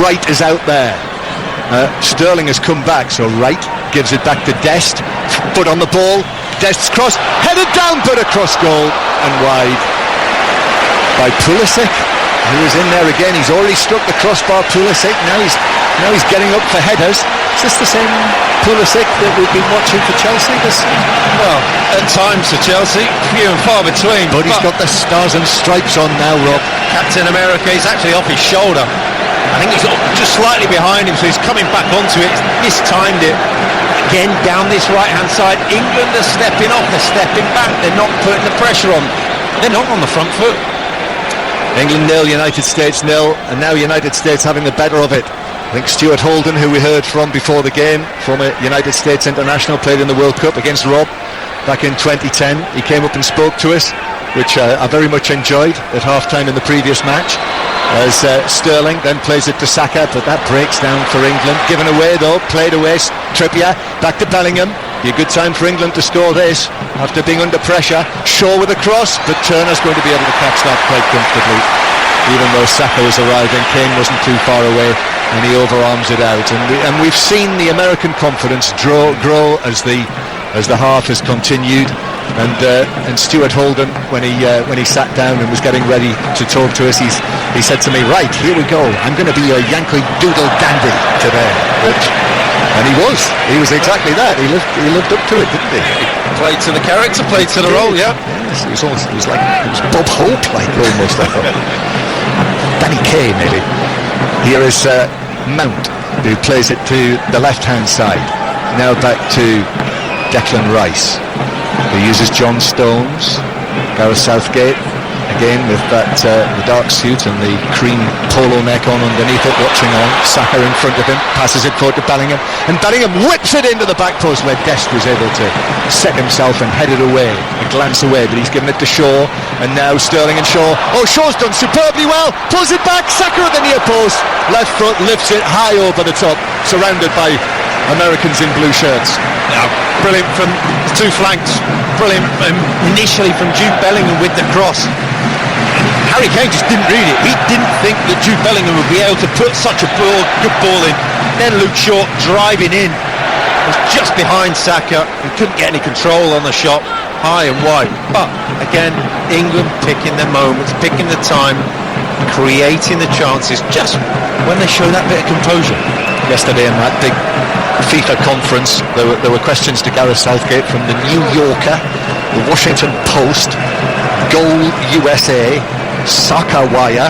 Wright is out there. Sterling has come back, so Wright gives it back to Dest. Foot on the ball. Dest's cross, headed down, but across goal and wide by Pulisic, who is in there again. He's already struck the crossbar, Pulisic. Now he's getting up for headers. Is this the same Pulisic that we've been watching for Chelsea? Well, at times for Chelsea, few and far between. But he's got the stars and stripes on now, Rob. Captain America, he's actually off his shoulder. I think he's just slightly behind him, so he's coming back onto it. He's mistimed it. Again, down this right-hand side, England are stepping off, they're stepping back, they're not putting the pressure on. They're not on the front foot. England 0, United States 0, and now United States having the better of it. I think Stuart Holden, who we heard from before the game, former United States international, played in the World Cup against Rob back in 2010. He came up and spoke to us, which I very much enjoyed at half-time in the previous match. As Sterling then plays it to Saka, but that breaks down for England. Given away though, played away. Trippier back to Bellingham. Be a good time for England to score this after being under pressure. Shaw with a cross, but Turner's going to be able to catch that quite comfortably. Even though Saka was arriving, Kane wasn't too far away, and he overarms it out. And we've seen the American confidence grow as the half has continued. And Stuart Holden, when he sat down and was getting ready to talk to us, he said to me, "Right, here we go. I'm going to be your Yankee Doodle Dandy today." And he was exactly that. He lived up to it, didn't he? Played to the character, played to the role, yeah. Yes, it was Bob Hope, like almost. I thought. Danny Kaye, maybe. Here is Mount, who plays it to the left-hand side. Now back to Declan Rice, who uses John Stones, Gareth Southgate, again with that the dark suit and the cream polo neck on underneath it, watching on. Saka in front of him, passes it forward to Bellingham, and Bellingham whips it into the back post where Dest was able to set himself and head it away, a glance away, but he's given it to Shaw, and now Sterling and Shaw. Oh, Shaw's done superbly well, pulls it back, Saka at the near post, left foot lifts it high over the top, surrounded by Americans in blue shirts. Now, brilliant from the two flanks, brilliant initially from Jude Bellingham with the cross. Harry Kane just didn't read it. He didn't think that Jude Bellingham would be able to put such a good ball in. Then Luke Shaw driving in, was just behind Saka and couldn't get any control on the shot, high and wide. But again, England picking their moments, picking the time, creating the chances just when they show that bit of composure. Yesterday in that big FIFA conference, there were questions to Gareth Southgate from the New Yorker, the Washington Post, Goal USA, Soccer Wire,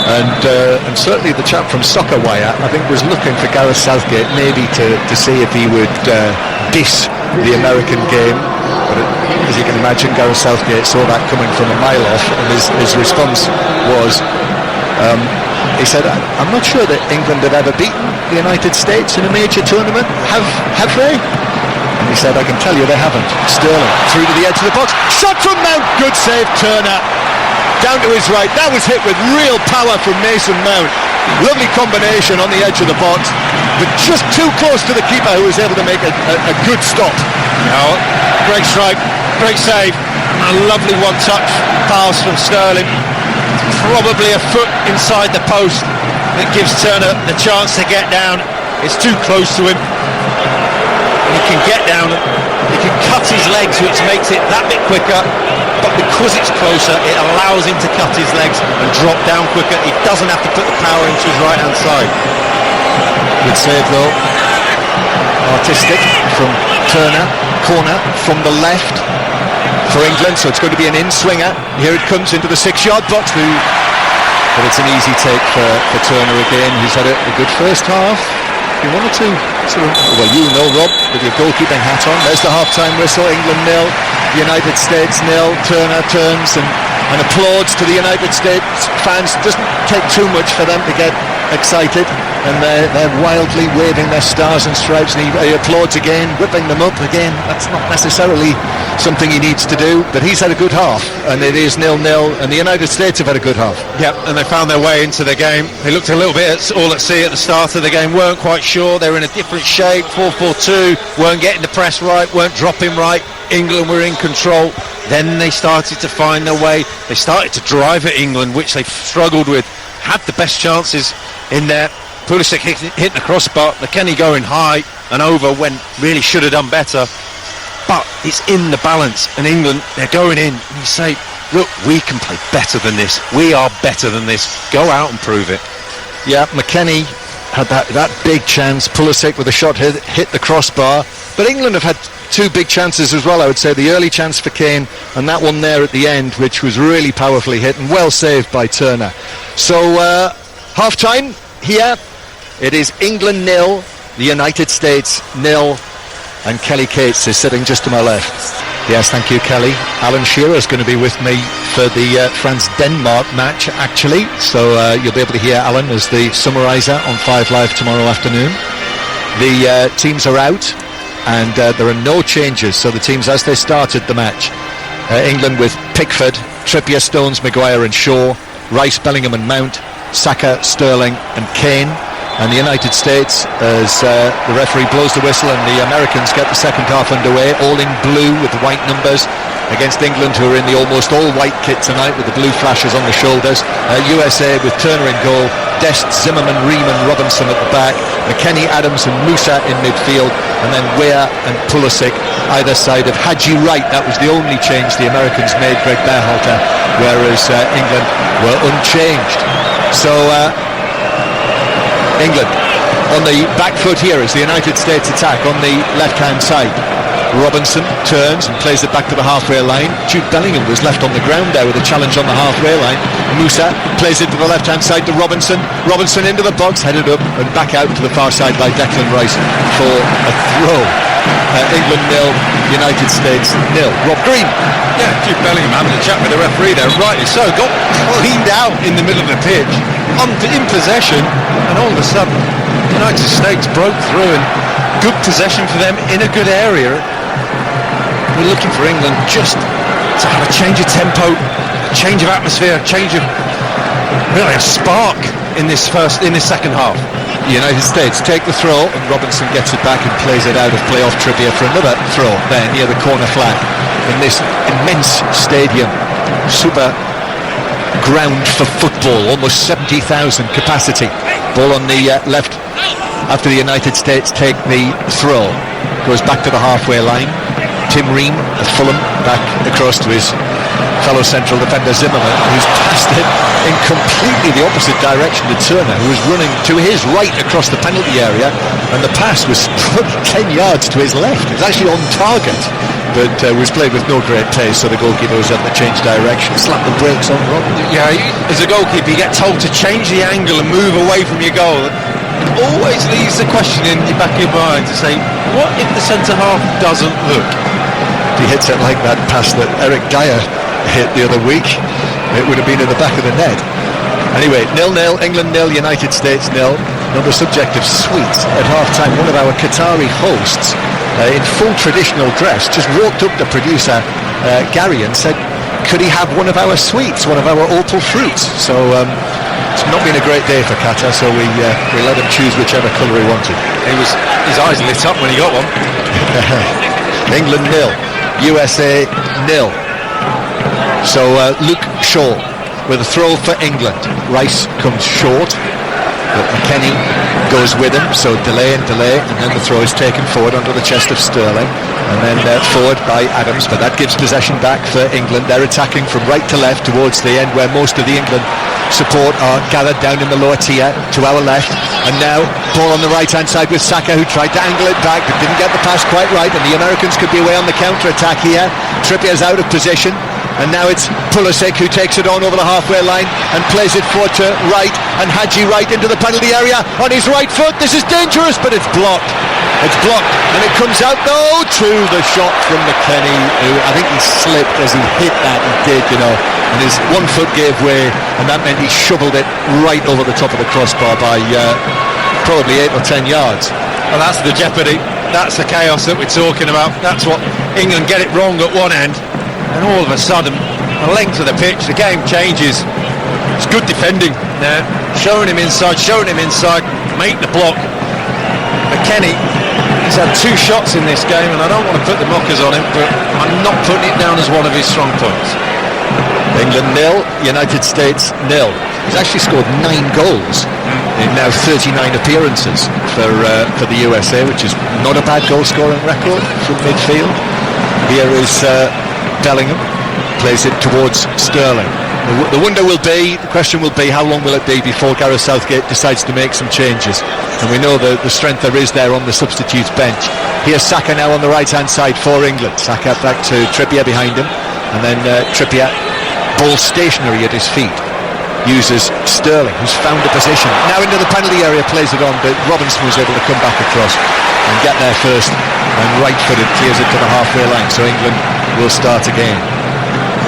and certainly the chap from Soccer Wire, I think, was looking for Gareth Southgate maybe to see if he would diss the American game. But as you can imagine, Gareth Southgate saw that coming from a mile off, and his response was, he said, I'm not sure that England have ever beaten the United States in a major tournament. Have they? And he said, I can tell you they haven't. Sterling through to the edge of the box. Shot from Mount. Good save, Turner. Down to his right. That was hit with real power from Mason Mount. Lovely combination on the edge of the box, but just too close to the keeper, who was able to make a good stop. Now, great strike, great save, and a lovely one-touch pass from Sterling. Probably a foot inside the post that gives Turner the chance to get down. It's too close to him. He can get down, he can cut his legs, which makes it that bit quicker, but because it's closer, it allows him to cut his legs and drop down quicker. He doesn't have to put the power into his right hand side. Good save though, artistic from Turner, corner from the left for England, so it's going to be an in-swinger. Here it comes into the 6-yard box, but it's an easy take for Turner again, who's had a good first half. You wanted to well, you know, Rob, with your goalkeeping hat on. There's the half-time whistle. England 0, United States 0. Turner turns and applauds to the United States fans. It doesn't take too much for them to get excited, and they're wildly waving their stars and stripes, and he applauds again, whipping them up again. That's not necessarily something he needs to do, but he's had a good half, and it is 0-0, and the United States have had a good half. Yep, and they found their way into the game. They looked a little bit all at sea at the start of the game, weren't quite sure. They were in a different shape, 4-4-2, weren't getting the press right, weren't dropping right. England were in control. Then they started to find their way. They started to drive at England, which they struggled with. Had the best chances in there. Pulisic hitting the crossbar, McKennie going high and over when really should have done better. But it's in the balance, and England, they're going in, and you say, look, we can play better than this. We are better than this. Go out and prove it. Yeah, McKennie had that big chance. Pulisic with a shot hit the crossbar. But England have had two big chances as well, I would say. The early chance for Kane, and that one there at the end, which was really powerfully hit and well saved by Turner. So half-time here. It is England 0, the United States 0, and Kelly Cates is sitting just to my left. Yes, thank you, Kelly. Alan Shearer is going to be with me for the France-Denmark match, actually. So you'll be able to hear Alan as the summariser on 5 Live tomorrow afternoon. The teams are out, and there are no changes. So the teams as they started the match. England with Pickford, Trippier, Stones, Maguire and Shaw, Rice, Bellingham and Mount, Saka, Sterling and Kane. And the United States, as the referee blows the whistle and the Americans get the second half underway, all in blue with the white numbers, against England, who are in the almost all-white kit tonight with the blue flashes on the shoulders. USA with Turner in goal, Dest, Zimmerman, Riemann, Robinson at the back, McKennie, Adams and Musa in midfield, and then Weah and Pulisic either side of Haji Wright. That was the only change the Americans made, Greg Berhalter, whereas England were unchanged. So England on the back foot here as the United States attack on the left-hand side. Robinson turns and plays it back to the halfway line. Jude Bellingham was left on the ground there with a challenge on the halfway line. Musa plays it to the left-hand side to Robinson. Robinson into the box, headed up and back out to the far side by Declan Rice for a throw. England 0, United States 0. Rob Green. Yeah, Jude Bellingham having a chat with the referee there, rightly so. Got cleaned out in the middle of the pitch, in possession, and all of a sudden, the United States broke through, and good possession for them in a good area. We're looking for England just to have a change of tempo, a change of atmosphere, a change of really a spark in this second half. The United States take the throw, and Robinson gets it back and plays it out of play off Trippier for another throw there near the corner flag in this immense stadium. Super ground for football, almost 70,000 capacity. Ball on the left after the United States take the throw. Goes back to the halfway line. Tim Ream of Fulham back across to his fellow central defender Zimmerman, who's passed it in completely the opposite direction to Turner, who was running to his right across the penalty area, and the pass was 10 yards to his left. It was actually on target, but was played with no great taste, so the goalkeeper was able to change direction, slap the brakes on Rob. Yeah, as a goalkeeper you get told to change the angle and move away from your goal. It always leaves the question in the back of your mind to say, what if the centre-half doesn't look? He hits it like that pass that Eric Dyer hit the other week. It would have been in the back of the net. Anyway, 0-0, England 0, United States 0. On the subject of sweets, at half-time, one of our Qatari hosts, in full traditional dress, just walked up to producer Gary and said, could he have one of our sweets, one of our opal fruits? So it's not been a great day for Qatar, so we let him choose whichever colour he wanted. His eyes lit up when he got one. England 0, USA 0. So Luke Shaw with a throw for England. Rice comes short, but McKennie goes with him, so delay, and then the throw is taken forward under the chest of Sterling, and then forward by Adams, but that gives possession back for England. They're attacking from right to left towards the end, where most of the England support are gathered down in the lower tier to our left, and now ball on the right hand side with Saka, who tried to angle it back but didn't get the pass quite right, and the Americans could be away on the counter-attack here. Trippier's out of position, and now it's Pulisic who takes it on over the halfway line and plays it forward to right, and Hadji Wright into the penalty area on his right foot. This is dangerous, but it's blocked. It's blocked, and it comes out though to the shot from McKennie, who I think he slipped as he hit that. He did, and his one foot gave way, and that meant he shoveled it right over the top of the crossbar by probably 8 or 10 yards. Well, that's the jeopardy. That's the chaos that we're talking about. That's what England get it wrong at one end, and all of a sudden, the length of the pitch, the game changes. It's good defending now, showing him inside, make the block. McKennie, he's had 2 shots in this game, and I don't want to put the mockers on him, but I'm not putting it down as one of his strong points. England 0, United States 0. He's actually scored 9 goals in now 39 appearances for the USA, which is not a bad goal scoring record from midfield. Here is Bellingham, plays it towards Sterling. The question will be, how long will it be before Gareth Southgate decides to make some changes? And we know the strength there is there on the substitutes bench. Here's Saka now on the right hand side for England. Saka back to Trippier behind him, and then Trippier, ball stationary at his feet, uses Sterling, who's found a position now into the penalty area, plays it on, but Robinson was able to come back across and get there first, and right-footed clears it to the halfway line, so England will start again.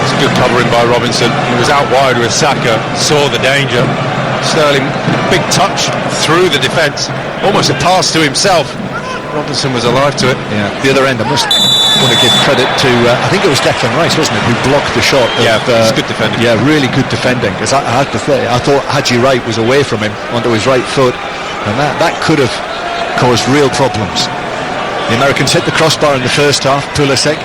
It's a good covering by Robinson. He was out wide with Saka, saw the danger. Sterling, big touch through the defence, almost a pass to himself. Robinson was alive to it. Yeah, the other end, I must want to give credit to, I think it was Declan Rice, wasn't it, who blocked the shot. It's good defending. Yeah, really good defending, because I had to say, I thought Hadji Wright was away from him onto his right foot, and that could have caused real problems. The Americans hit the crossbar in the first half. Pulisic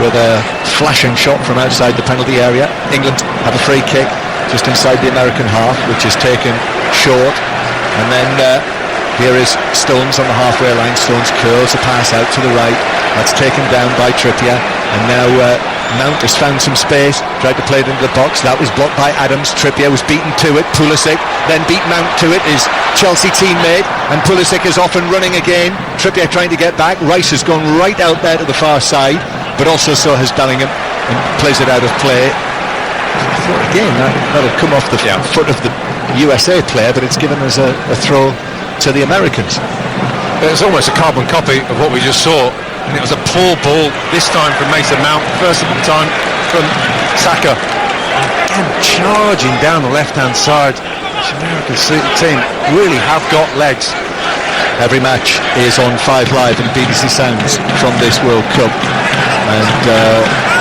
with a flashing shot from outside the penalty area. England have a free kick just inside the American half, which is taken short, and then here is Stones on the halfway line. Stones curls a pass out to the right. That's taken down by Trippier, and now Mount has found some space, tried to play it into the box. That was blocked by Adams. Trippier was beaten to it. Pulisic then beat Mount to it, his Chelsea teammate, and Pulisic is off and running again. Trippier trying to get back. Rice has gone right out there to the far side, but also so has Bellingham, and plays it out of play. I thought again that'll come off the foot of the USA player, but it's given us a throw to the Americans. It was almost a carbon copy of what we just saw, and it was a poor ball this time from Mason Mount, first time from Saka, and charging down the left-hand side. This American team really have got legs. Every match is on 5 Live and BBC Sounds from this World Cup, and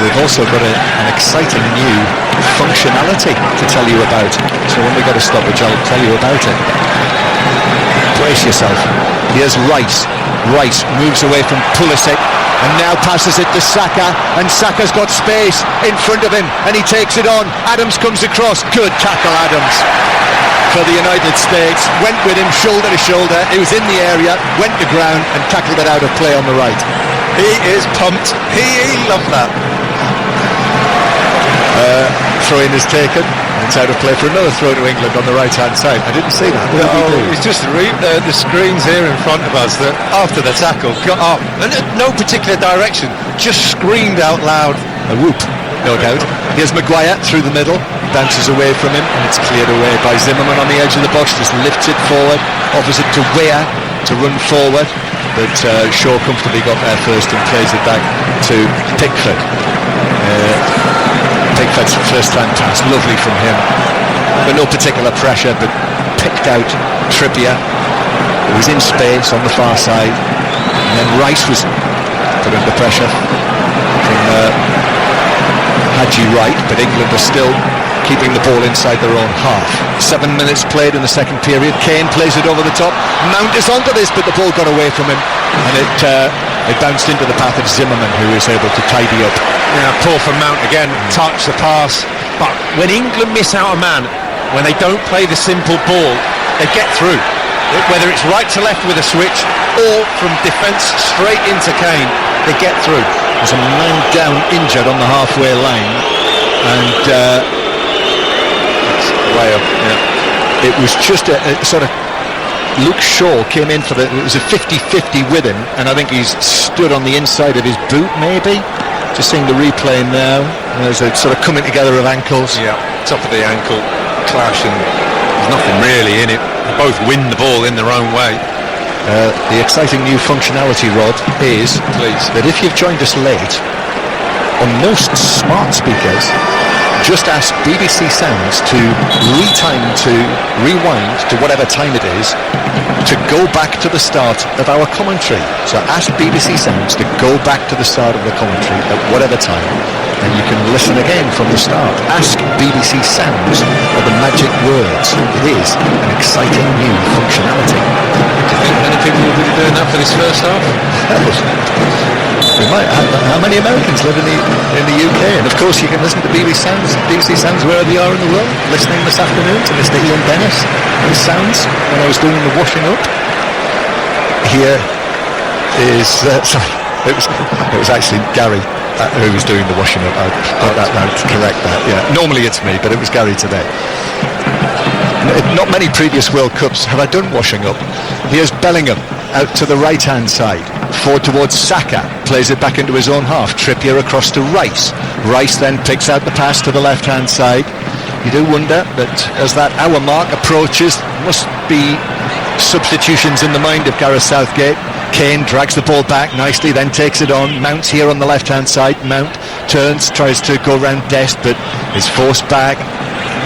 we've also got an exciting new functionality to tell you about. So when we got a stoppage, I'll tell you about it. Brace yourself. Here's Rice. Rice moves away from Pulisic and now passes it to Saka, and Saka's got space in front of him and he takes it on. Adams comes across. Good tackle, Adams, for the United States. Went with him shoulder to shoulder. He was in the area, went to ground and tackled it out of play on the right. He is pumped. He loved that. Throw-in is taken. It's out of play for another throw to England on the right-hand side. I didn't see that. What did he do? It's just the screens here in front of us that after the tackle got up, and no particular direction, just screamed out loud. A whoop, no doubt. Here's Maguire through the middle, bounces away from him, and it's cleared away by Zimmerman on the edge of the box. Just lifts it forward, offers it to Weah to run forward, but Shaw comfortably got there first and plays it back to Pickford. Pickford's first time pass, lovely from him, but no particular pressure, but picked out Trippier, who was in space on the far side, and then Rice was put under pressure from Haji Wright, but England are still keeping the ball inside their own half. 7 minutes played in the second period. Kane plays it over the top. Mount is onto this, but the ball got away from him, and it bounced into the path of Zimmerman, who was able to tidy up. Yeah, poor from Mount again, touch the pass. But when England miss out a man, when they don't play the simple ball, they get through. Whether it's right to left with a switch or from defence straight into Kane, they get through. There's a man down injured on the halfway line, and way up. Yeah. It was just a sort of Luke Shaw came in for it was a 50-50 with him, and I think he's stood on the inside of his boot maybe. Just seeing the replay now, there's a sort of coming together of ankles. Yeah, top of the ankle clash, and there's nothing really in it. They both win the ball in their own way. The exciting new functionality, Rod, is that if you've joined us late, on most smart speakers, just ask BBC Sounds to rewind to whatever time it is, to go back to the start of our commentary. So ask BBC Sounds to go back to the start of the commentary at whatever time, and you can listen again from the start. Ask BBC Sounds for the magic words. It is an exciting new functionality. Do you think many people will be doing that for this first half? We might. How many Americans live in the UK? And of course you can listen to BBC Sounds wherever you are in the world. Listening this afternoon to Mr. Ian Dennis and his sounds when I was doing the washing up. Here is it was actually Gary who was doing the washing up. I put that down to correct that. Yeah, normally it's me, but it was Gary today. Not many previous World Cups have I done washing up. Here's Bellingham out to the right hand side, forward towards Saka, plays it back into his own half. Trippier across to Rice. Rice then picks out the pass to the left hand side. You do wonder that as that hour mark approaches, must be substitutions in the mind of Gareth Southgate. Kane drags the ball back nicely, then takes it on. Mount's here on the left hand side. Mount turns, tries to go round Dest, but is forced back,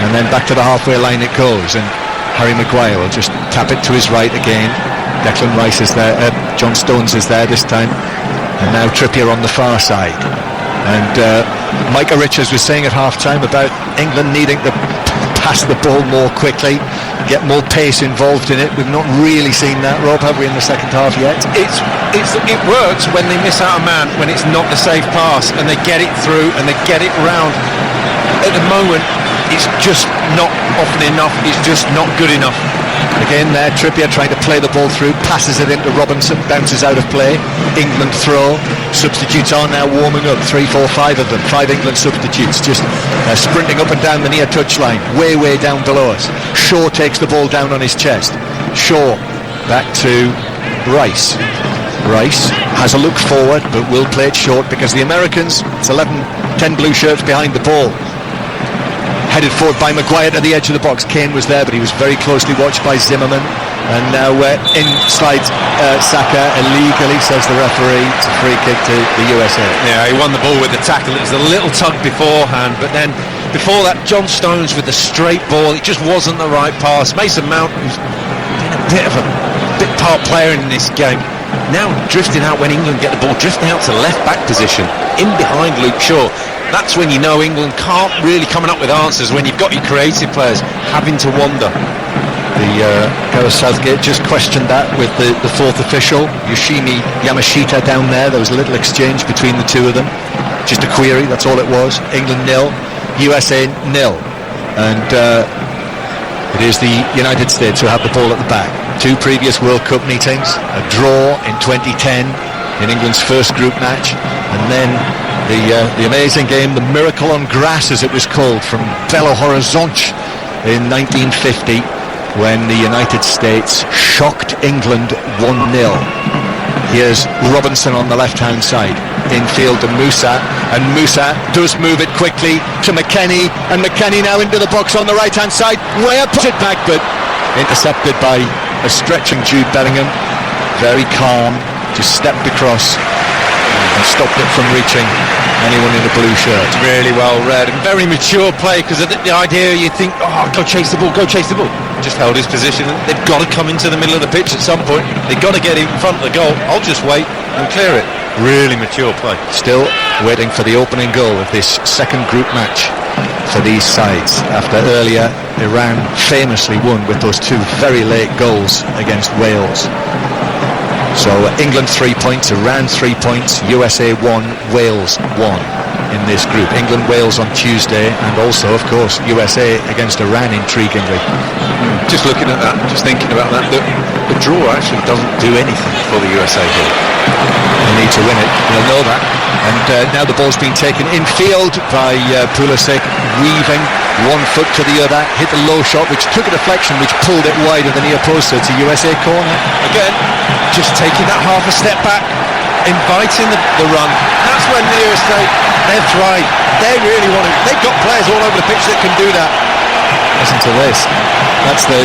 and then back to the halfway line it goes, and Harry Maguire will just tap it to his right again. Declan Rice is there, John Stones is there this time, and now Trippier on the far side. And Micah Richards was saying at half-time about England needing to pass the ball more quickly, get more pace involved in it. We've not really seen that, Rob, have we, in the second half yet? It works when they miss out a man, when it's not the safe pass, and they get it through and they get it round. At the moment, it's just not often enough, it's just not good enough. Again there, Trippier trying to play the ball through, passes it into Robinson, bounces out of play. England throw. Substitutes are now warming up, 3, 4, 5 of them. 5 England substitutes just sprinting up and down the near touchline, way down below us. Shaw takes the ball down on his chest. Shaw back to Rice. Rice has a look forward, but will play it short because the Americans, it's 10 blue shirts behind the ball. Headed forward by Maguire to the edge of the box. Kane was there, but he was very closely watched by Zimmerman. And now in slides Saka illegally, says the referee. It's a free kick to the USA. Yeah, he won the ball with the tackle. It was a little tug beforehand, but then before that, John Stones with the straight ball. It just wasn't the right pass. Mason Mount, who's been a bit of a part player in this game, now drifting out when England get the ball, drifting out to the left back position, in behind Luke Shaw. That's when you know England can't really coming up with answers, when you've got your creative players having to wander. Gareth Southgate just questioned that with the fourth official, Yoshimi Yamashita, down there. There was a little exchange between the two of them. Just a query, that's all it was. England 0, USA 0. And it is the United States who have the ball at the back. 2 previous World Cup meetings, a draw in 2010 in England's first group match, and then the amazing game, the Miracle on Grass as it was called, from Belo Horizonte in 1950, when the United States shocked England 1-0. Here's Robinson on the left-hand side, infield to Musa, and Musa does move it quickly to McKennie, and McKennie now into the box on the right-hand side, Weah puts it back, but intercepted by a stretching Jude Bellingham. Very calm, just stepped across and stopped it from reaching anyone in a blue shirt. Really well read and very mature play, because the idea, you think, oh, go chase the ball. Just held his position. They've got to come into the middle of the pitch at some point. They've got to get in front of the goal. I'll just wait and clear it. Really mature play. Still waiting for the opening goal of this second group match for these sides, after earlier Iran famously won with those 2 very late goals against Wales. So England 3 points, Iran 3 points, USA 1, Wales 1 in this group. England-Wales on Tuesday, and also, of course, USA against Iran, intriguingly. Just looking at that, just thinking about that, the draw actually doesn't do anything for the USA here. They need to win it, they'll know that. And now the ball's been taken infield by Pulisic, weaving 1 foot to the other, hit the low shot, which took a deflection, which pulled it wide of the near post, so it's a USA corner. Again, just taking that half a step back, inviting the run. That's when the USA, they've tried. They really want it. They've got players all over the pitch that can do that. Listen to this. That's the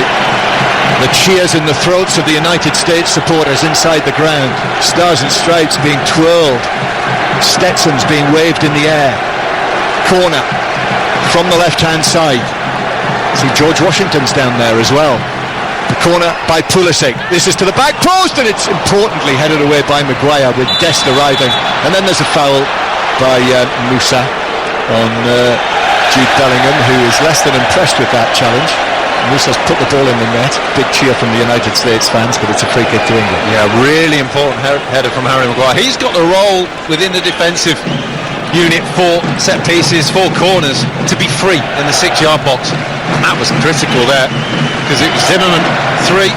cheers in the throats of the United States supporters inside the ground. Stars and stripes being twirled. Stetsons being waved in the air. Corner from the left-hand side. See, George Washington's down there as well. The corner by Pulisic. This is to the back post, and it's importantly headed away by Maguire, with Dest arriving. And then there's a foul by Musa on Jude Bellingham, who is less than impressed with that challenge. Musa's put the ball in the net. Big cheer from the United States fans, but it's a free kick to England. Yeah, really important header from Harry Maguire. He's got the role within the defensive unit, 4 set pieces, 4 corners, to be free in the 6-yard box. And that was critical there, because it was Zimmerman 3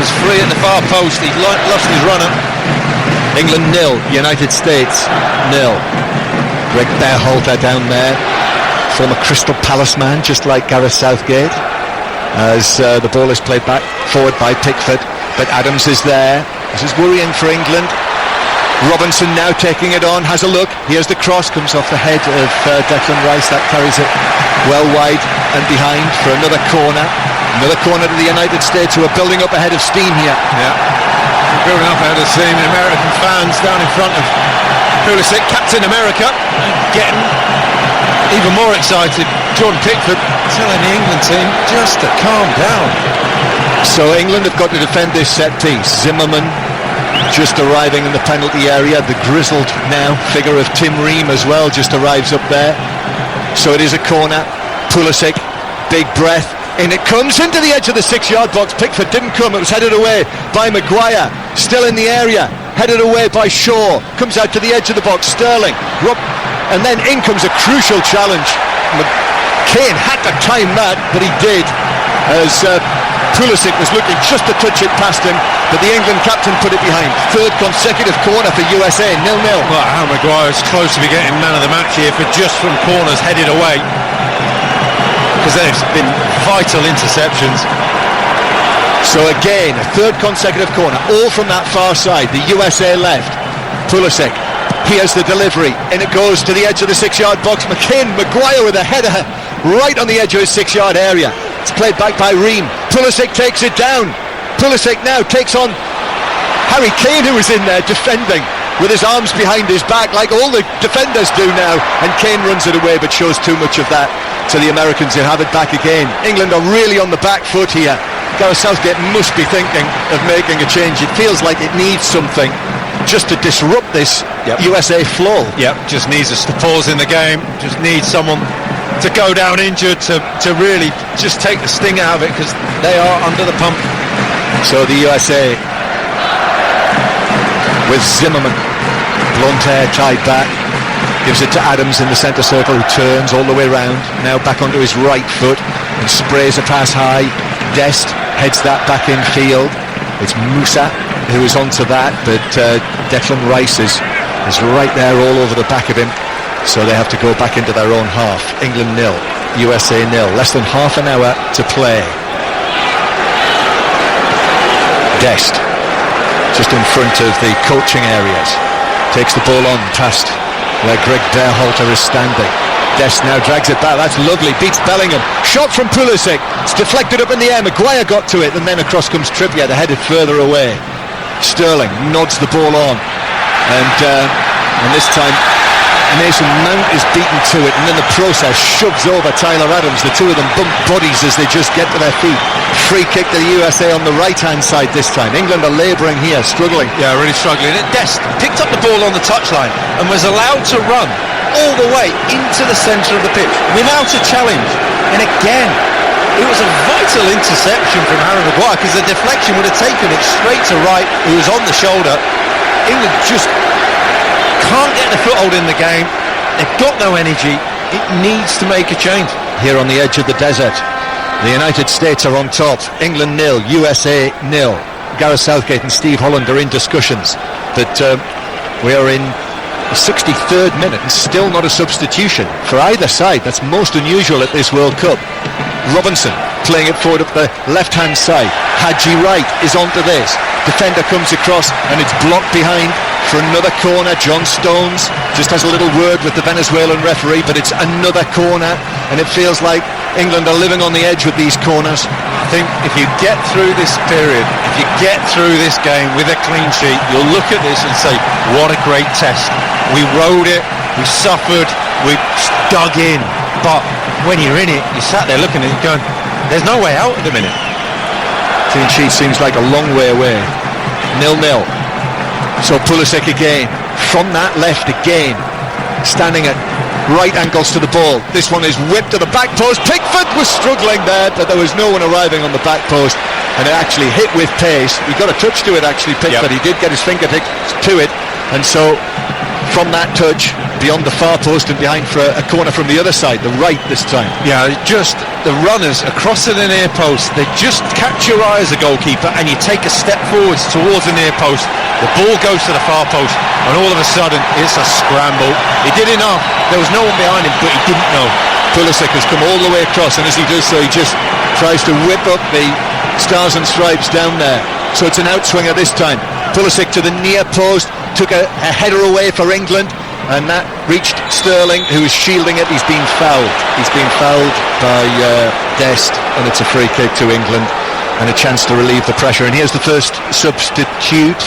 was free at the far post. He lost his runner. England 0, United States 0. Greg Berhalter down there, former Crystal Palace man, just like Gareth Southgate, as the ball is played back forward by Pickford, but Adams is there. This is worrying for England. Robinson now taking it on, has a look. Here's the cross, comes off the head of Declan Rice. That carries it well wide and behind for another corner. Another corner to the United States, who are building up ahead of steam here. Yeah, building up ahead of steam. The American fans down in front of Pulisic, Captain America, getting even more excited. Jordan Pickford telling the England team just to calm down. So England have got to defend this set piece. Zimmerman just arriving in the penalty area. The grizzled now figure of Tim Ream as well just arrives up there. So it is a corner. Pulisic, big breath, in it comes into the edge of the 6-yard box. Pickford didn't come, it was headed away by Maguire, still in the area, headed away by Shaw, comes out to the edge of the box. Sterling, and then in comes a crucial challenge. Kane had to time that, but he did, as Pulisic was looking just to touch it past him, but the England captain put it behind. 3rd consecutive corner for USA, 0-0. Well, Harry Maguire is close to be getting man of the match here for just from corners headed away, because there's been vital interceptions. So again, a 3rd consecutive corner, all from that far side, the USA left. Pulisic, here's the delivery, and it goes to the edge of the 6-yard box. Maguire with a header right on the edge of his 6-yard area. It's played back by Ream. Pulisic takes it down. Pulisic now takes on Harry Kane, who was in there defending with his arms behind his back like all the defenders do now, and Kane runs it away but shows too much of that to the Americans, who have it back again. England are really on the back foot here. Gareth Southgate must be thinking of making a change. It feels like it needs something just to disrupt this USA flow. Just needs a pause in the game, just needs someone to go down injured to really just take the sting out of it, because they are under the pump. So the USA with Zimmerman, blunt hair tied back, gives it to Adams in the centre circle, who turns all the way round, now back onto his right foot and sprays a pass high. Dest heads that back in field. It's Musa who is onto that, but Declan Rice is right there all over the back of him, so they have to go back into their own half. England 0, USA 0, less than half an hour to play. Dest just in front of the coaching areas, takes the ball on past where Greg Berhalter is standing. Dest now drags it back, that's lovely, beats Bellingham, shot from Pulisic, it's deflected up in the air, Maguire got to it, and then across comes Trippier, they're headed further away. Sterling nods the ball on, and this time Mason Mount is beaten to it, and in the process shoves over Tyler Adams. The two of them bump bodies as they just get to their feet. Free kick to the USA on the right hand side this time. England are labouring here, struggling. Yeah, really struggling. Dest picked up the ball on the touchline and was allowed to run all the way into the centre of the pitch without a challenge, and again it was a vital interception from Harry Maguire, because the deflection would have taken it straight to right, who was on the shoulder. England just can't get the foothold in the game. They've got no energy. It needs to make a change. Here on the edge of the desert, the United States are on top. England 0, USA 0. Gareth Southgate and Steve Holland are in discussions, but we are in the 63rd minute and still not a substitution for either side. That's most unusual at this World Cup. Robinson playing it forward up the left hand side. Haji Wright is onto this. Defender comes across and it's blocked behind for another corner. John Stones just has a little word with the Venezuelan referee, but it's another corner, and it feels like England are living on the edge with these corners. I think if you get through this period, if you get through this game with a clean sheet, you'll look at this and say, what a great test. We rode it, we suffered, we dug in, but when you're in it, you sat there looking at it going, there's no way out at the minute. Clean sheet seems like a long way away. 0-0. So Pulisic again, from that left again, standing at right angles to the ball. This one is whipped to the back post. Pickford was struggling there, but there was no one arriving on the back post, and it actually hit with pace. He got a touch to it actually, Pickford. He did get his fingertips to it, and so from that touch, beyond the far post and behind for a corner from the other side, the right this time. Yeah, just the runners across to the near post, they just catch your eye as a goalkeeper, and you take a step forwards towards the near post. The ball goes to the far post, and all of a sudden it's a scramble. He did enough, there was no one behind him, but he didn't know. Pulisic has come all the way across, and as he does so, he just tries to whip up the stars and stripes down there. So it's an outswinger this time. Pulisic to the near post, took a header away for England, and that reached Sterling, who is shielding it. He's been fouled. He's been fouled by Dest, and it's a free kick to England and a chance to relieve the pressure. And here's the first substitute,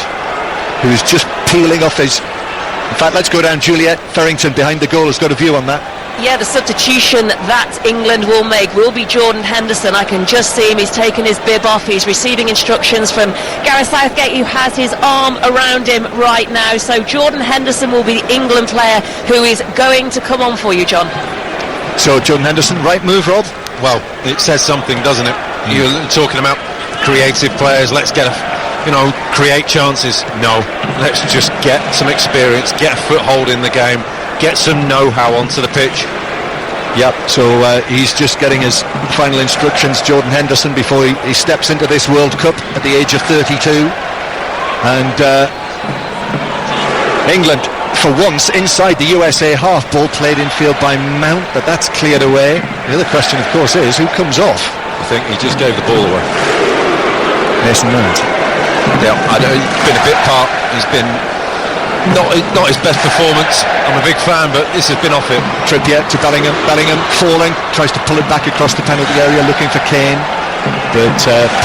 who's just peeling off his... In fact, let's go down. Juliet Ferrington behind the goal has got a view on that. Yeah, the substitution that England will make will be Jordan Henderson. I can just see him, he's taken his bib off, he's receiving instructions from Gareth Southgate, who has his arm around him right now. So Jordan Henderson will be the England player who is going to come on for you, John. So Jordan Henderson, right move, Rob? Well, it says something, doesn't it? You're talking about creative players, let's get create chances. No, let's just get some experience, get a foothold in the game, get some know-how onto the pitch. Yep, so he's just getting his final instructions, Jordan Henderson, before he steps into this World Cup at the age of 32. And England, for once, inside the USA half. Ball played infield by Mount, but that's cleared away. The other question, of course, is who comes off? I think he just gave the ball away. Mason Mount. Yeah, I know he's been a bit part. He's been not his best performance. I'm a big fan, but this has been off it. Trippier to Bellingham. Bellingham falling, tries to pull it back across the penalty area, looking for Kane, but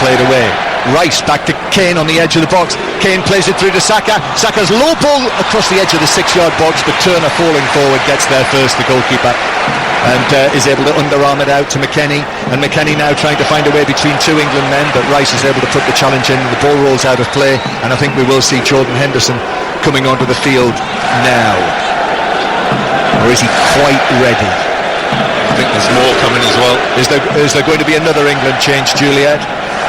played away. Rice back to Kane on the edge of the box. Kane plays it through to Saka. Saka's low ball across the edge of the 6-yard box, but Turner falling forward gets there first, the goalkeeper, and is able to underarm it out to McKennie. And McKennie now trying to find a way between two England men, but Rice is able to put the challenge in. The ball rolls out of play, and I think we will see Jordan Henderson coming onto the field now. Or is he quite ready? I think there's more coming as well. Is there going to be another England change, Juliet?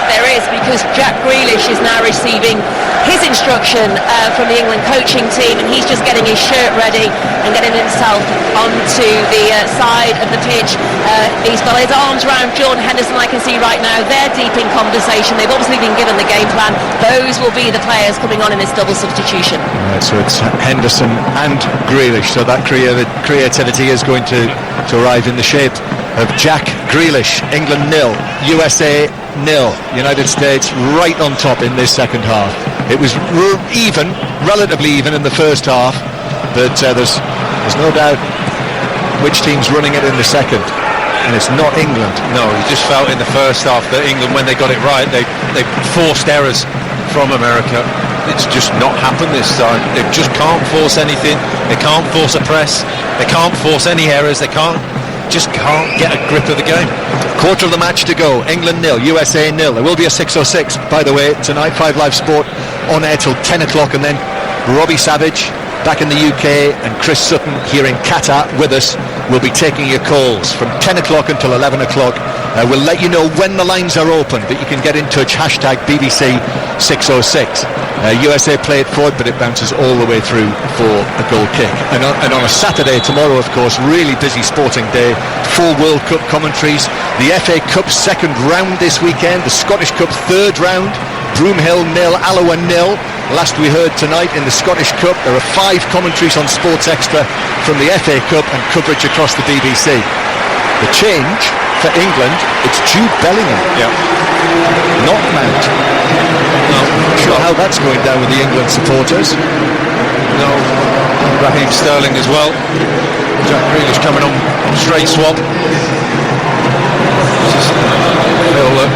There is, because Jack Grealish is now receiving his instruction from the England coaching team, and he's just getting his shirt ready and getting himself onto the side of the pitch. He's got his arms around Jordan Henderson, I can see right now. They're deep in conversation. They've obviously been given the game plan. Those will be the players coming on in this double substitution. Right, so it's Henderson and Grealish, so that creativity is going to arrive in the shape of Jack Grealish. England 0, USA 0. United States right on top in this second half. It was relatively even in the first half, but there's no doubt which team's running it in the second, and it's not England. No, you just felt in the first half that England, when they got it right, they forced errors from America. It's just not happened this time. They just can't force anything. They can't force a press. They can't force any errors. They just can't get a grip of the game. Quarter of the match to go. England 0, USA 0. There will be a 6:06, by the way, tonight. 5 Live Sport on air till 10 o'clock, and then Robbie Savage back in the UK and Chris Sutton here in Qatar with us will be taking your calls from 10 o'clock until 11 o'clock. We'll let you know when the lines are open, but you can get in touch, hashtag BBC 606. USA play it forward, but it bounces all the way through for a goal kick. And on a Saturday, tomorrow, of course, really busy sporting day. 4 World Cup commentaries. The FA Cup second round this weekend. The Scottish Cup third round. Broomhill 0, Alloa 0. Last we heard tonight in the Scottish Cup, there are 5 commentaries on Sports Extra from the FA Cup and coverage across the BBC. The change for England, it's Jude Bellingham. Yeah. Not Mount. No. Not sure how that's going down with the England supporters. No. Raheem Sterling as well. Jack Grealish coming on straight swap. Just feel that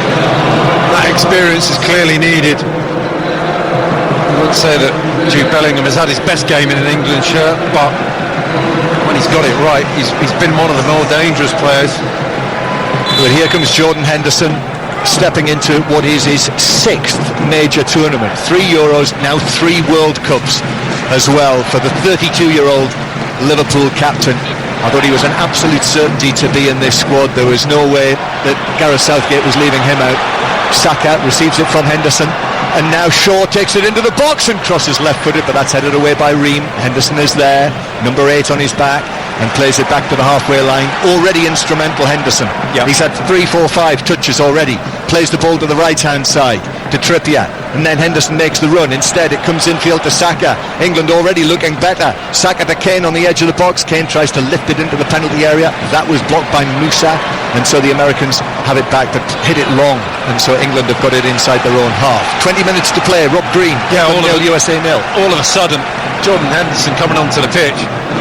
experience is clearly needed. I wouldn't say that Jude Bellingham has had his best game in an England shirt, but when he's got it right, he's been one of the more dangerous players. But here comes Jordan Henderson stepping into what is his 6th major tournament. 3 Euros, now 3 World Cups as well for the 32-year-old Liverpool captain. I thought he was an absolute certainty to be in this squad. There was no way that Gareth Southgate was leaving him out. Saka receives it from Henderson, and now Shaw takes it into the box and crosses left-footed, but that's headed away by Ream. Henderson is there, number 8 on his back, and plays it back to the halfway line. Already instrumental, Henderson. Yep. He's had 3, 4, 5 touches already. Plays the ball to the right-hand side to Trippier, and then Henderson makes the run. Instead it comes infield to Saka. England already looking better. Saka to Kane on the edge of the box. Kane tries to lift it into the penalty area. That was blocked by Musa, and so the Americans have it back, but hit it long, and so England have got it inside their own half. 20 minutes to play. Rob Green, USA 0. All of a sudden, Jordan Henderson coming onto the pitch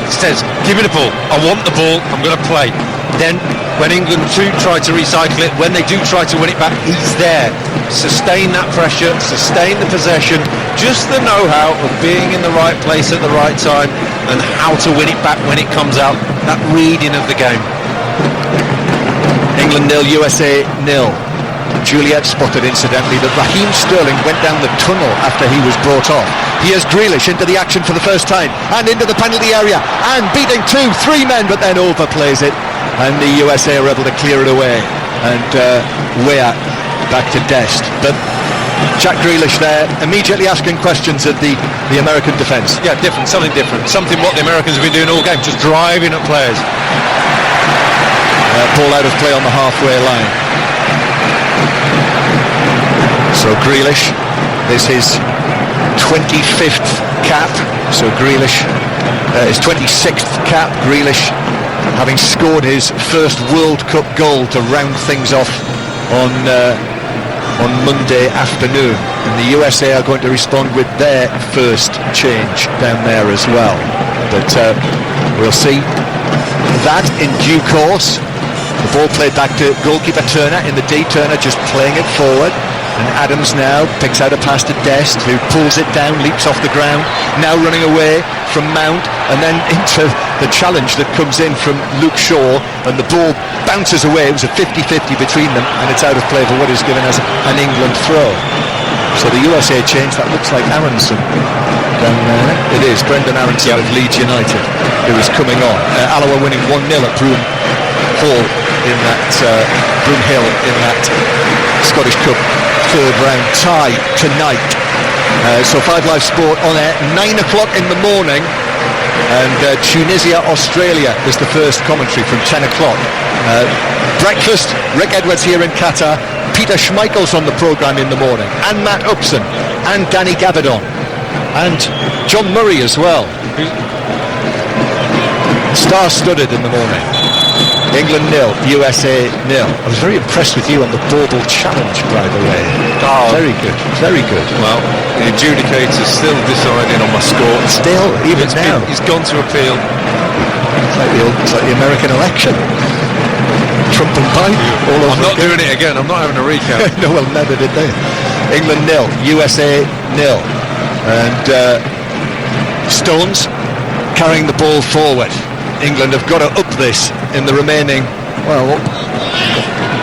says, give me the ball, I want the ball, I'm going to play. Then when England do try to recycle it, when they do try to win it back, he's there. Sustain that pressure, sustain the possession, just the know-how of being in the right place at the right time and how to win it back when it comes out, that reading of the game. England 0, USA 0. Juliet spotted, incidentally, that Raheem Sterling went down the tunnel after he was brought off. Here's Grealish into the action for the first time and into the penalty area and beating 2, 3 men, but then overplays it, and the USA are able to clear it away, and Weah back to Dest. But Jack Grealish there immediately asking questions of the American defence. Yeah, different, something what the Americans have been doing all game, just driving at players. Ball out of play on the halfway line. So Grealish is his 25th cap. So Grealish, his 26th cap. Grealish having scored his first World Cup goal to round things off on Monday afternoon. And the USA are going to respond with their first change down there as well. But we'll see that in due course. The ball played back to goalkeeper Turner in the D. Turner just playing it forward. And Adams now picks out a pass to Dest, who pulls it down, leaps off the ground, now running away from Mount, and then into the challenge that comes in from Luke Shaw, and the ball bounces away. It was a 50-50 between them, and it's out of play for what is given as an England throw. So the USA change, that looks like Aronson down there. It is Brendan Aronson of Leeds United who is coming on. Alloa winning 1-0 at Broome Hill in that Scottish Cup third round tie tonight. So 5 Live Sport on air 9 o'clock in the morning, and Tunisia Australia is the first commentary from 10 o'clock. Breakfast, Rick Edwards here in Qatar, Peter Schmeichel's on the programme in the morning, and Matt Upson and Danny Gabbidon and John Murray as well. Star-studded in the morning. England 0, USA 0. I was very impressed with you on the bauble challenge, by the way. Oh, very good, very good. Well, the adjudicator's still deciding on my score. Still, even now. He's gone to appeal. It's like the American election. Trump and Biden all over. I'm not doing it again. I'm not having a recount. No, well, neither did they. England 0, USA 0. And Stones carrying the ball forward. England have got to up this in the remaining,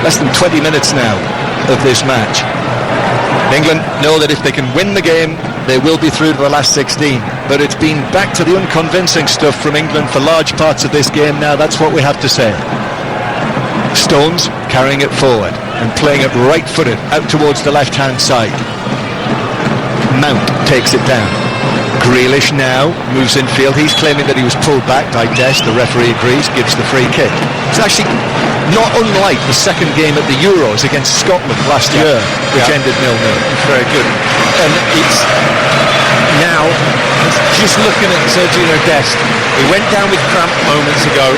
less than 20 minutes now of this match. England know that if they can win the game, they will be through to the last 16. But it's been back to the unconvincing stuff from England for large parts of this game now. That's what we have to say. Stones carrying it forward and playing it right-footed out towards the left-hand side. Mount takes it down. Grealish now moves infield. He's claiming that he was pulled back by Dest. The referee agrees, gives the free kick. It's actually not unlike the second game at the Euros against Scotland last year, which ended 0-0. It's very good. And it's now, just looking at Sergio Dest, he went down with cramp moments ago.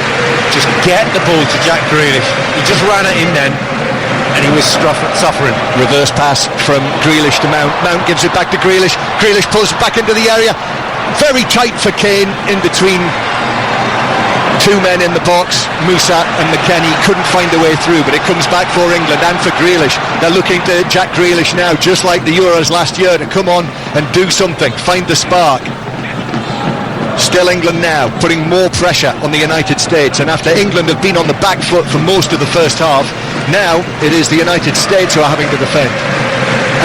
Just get the ball to Jack Grealish. He just ran at him then, and he was suffering. Reverse pass from Grealish to Mount. Mount gives it back to Grealish. Grealish pulls it back into the area. Very tight for Kane in between two men in the box. Musa and McKennie couldn't find a way through, but it comes back for England and for Grealish. They're looking to Jack Grealish now, just like the Euros last year, to come on and do something, find the spark. Still England now, putting more pressure on the United States, and after England have been on the back foot for most of the first half, now it is the United States who are having to defend.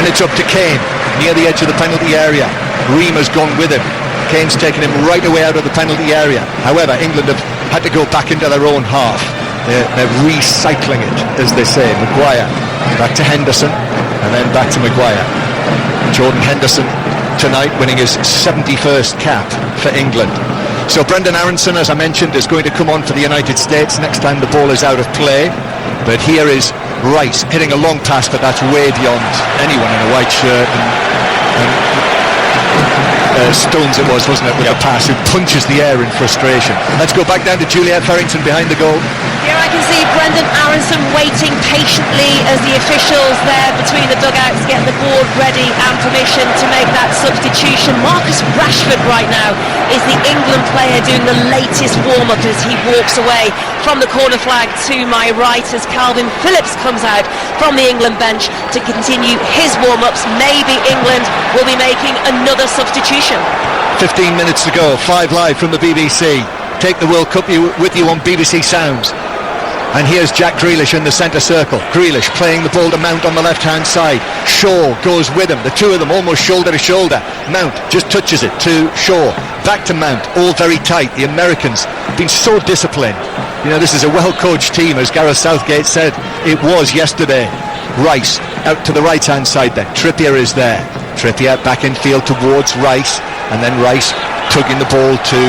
And it's up to Kane, near the edge of the penalty area. Ream has gone with him. Kane's taken him right away out of the penalty area. However, England have had to go back into their own half. They're recycling it, as they say. Maguire, back to Henderson, and then back to Maguire. Jordan Henderson tonight winning his 71st cap for England. So Brendan Aronson, as I mentioned, is going to come on for the United States next time the ball is out of play. But here is Rice hitting a long pass, but that's way beyond anyone in a white shirt. And Stones it was, wasn't it, with the pass, who punches the air in frustration. Let's go back down to Juliet Farrington behind the goal. Here I can see Brendan Aronson waiting patiently as the officials there between the dugouts get the board ready and permission to make that substitution. Marcus Rashford right now is the England player doing the latest warm-up as he walks away from the corner flag to my right as Calvin Phillips comes out from the England bench to continue his warm-ups. Maybe England will be making another substitution. 15 minutes to go, 5 Live from the BBC. Take the World Cup with you on BBC Sounds. And here's Jack Grealish in the centre circle. Grealish playing the ball to Mount on the left-hand side. Shaw goes with him. The two of them almost shoulder to shoulder. Mount just touches it to Shaw. Back to Mount. All very tight. The Americans have been so disciplined. You know, this is a well-coached team, as Gareth Southgate said it was yesterday. Rice out to the right-hand side then. Trippier is there. Trippier back in field towards Rice. And then Rice tugging the ball to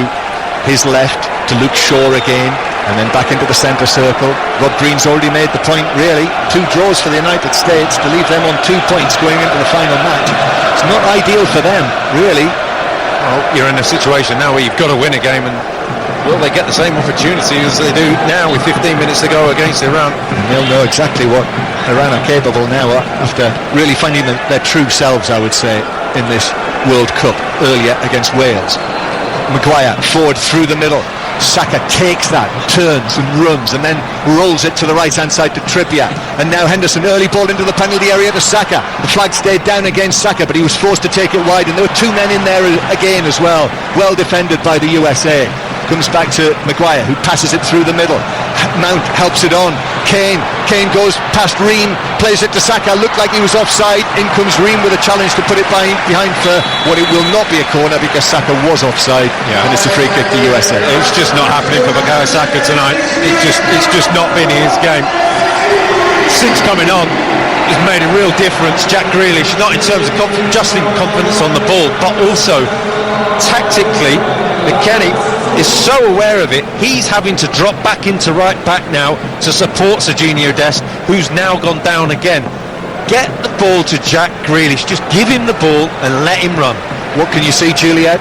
his left to Luke Shaw again. And then back into the centre circle. Rob Green's already made the point, really. 2 draws for the United States to leave them on 2 points going into the final match. It's not ideal for them, really. Well, you're in a situation now where you've got to win a game, and will they get the same opportunity as they do now with 15 minutes to go against Iran? And they'll know exactly what Iran are capable now after really finding their true selves, I would say, in this World Cup earlier against Wales. Maguire forward through the middle. Saka takes that, turns and runs, and then rolls it to the right-hand side to Trippier. And now Henderson, early ball into the penalty area to Saka. The flag stayed down against Saka, but he was forced to take it wide, and there were two men in there again as well. Well defended by the USA. Comes back to Maguire, who passes it through the middle. Mount helps it on. Kane goes past Ream, plays it to Saka, looked like he was offside. In comes Ream with a challenge to put it behind for what it will not be a corner, because Saka was offside, and it's a free kick to USA. It's just not happening for Bukayo Saka tonight. It's just not been his game. Since coming on, he's made a real difference. Jack Grealish, not in terms of just in confidence on the ball, but also tactically, McKennie is so aware of it. He's having to drop back into right back now to support Serginho Dest, who's now gone down again. Get the ball to Jack Grealish, just give him the ball and let him run. What can you see, Juliet?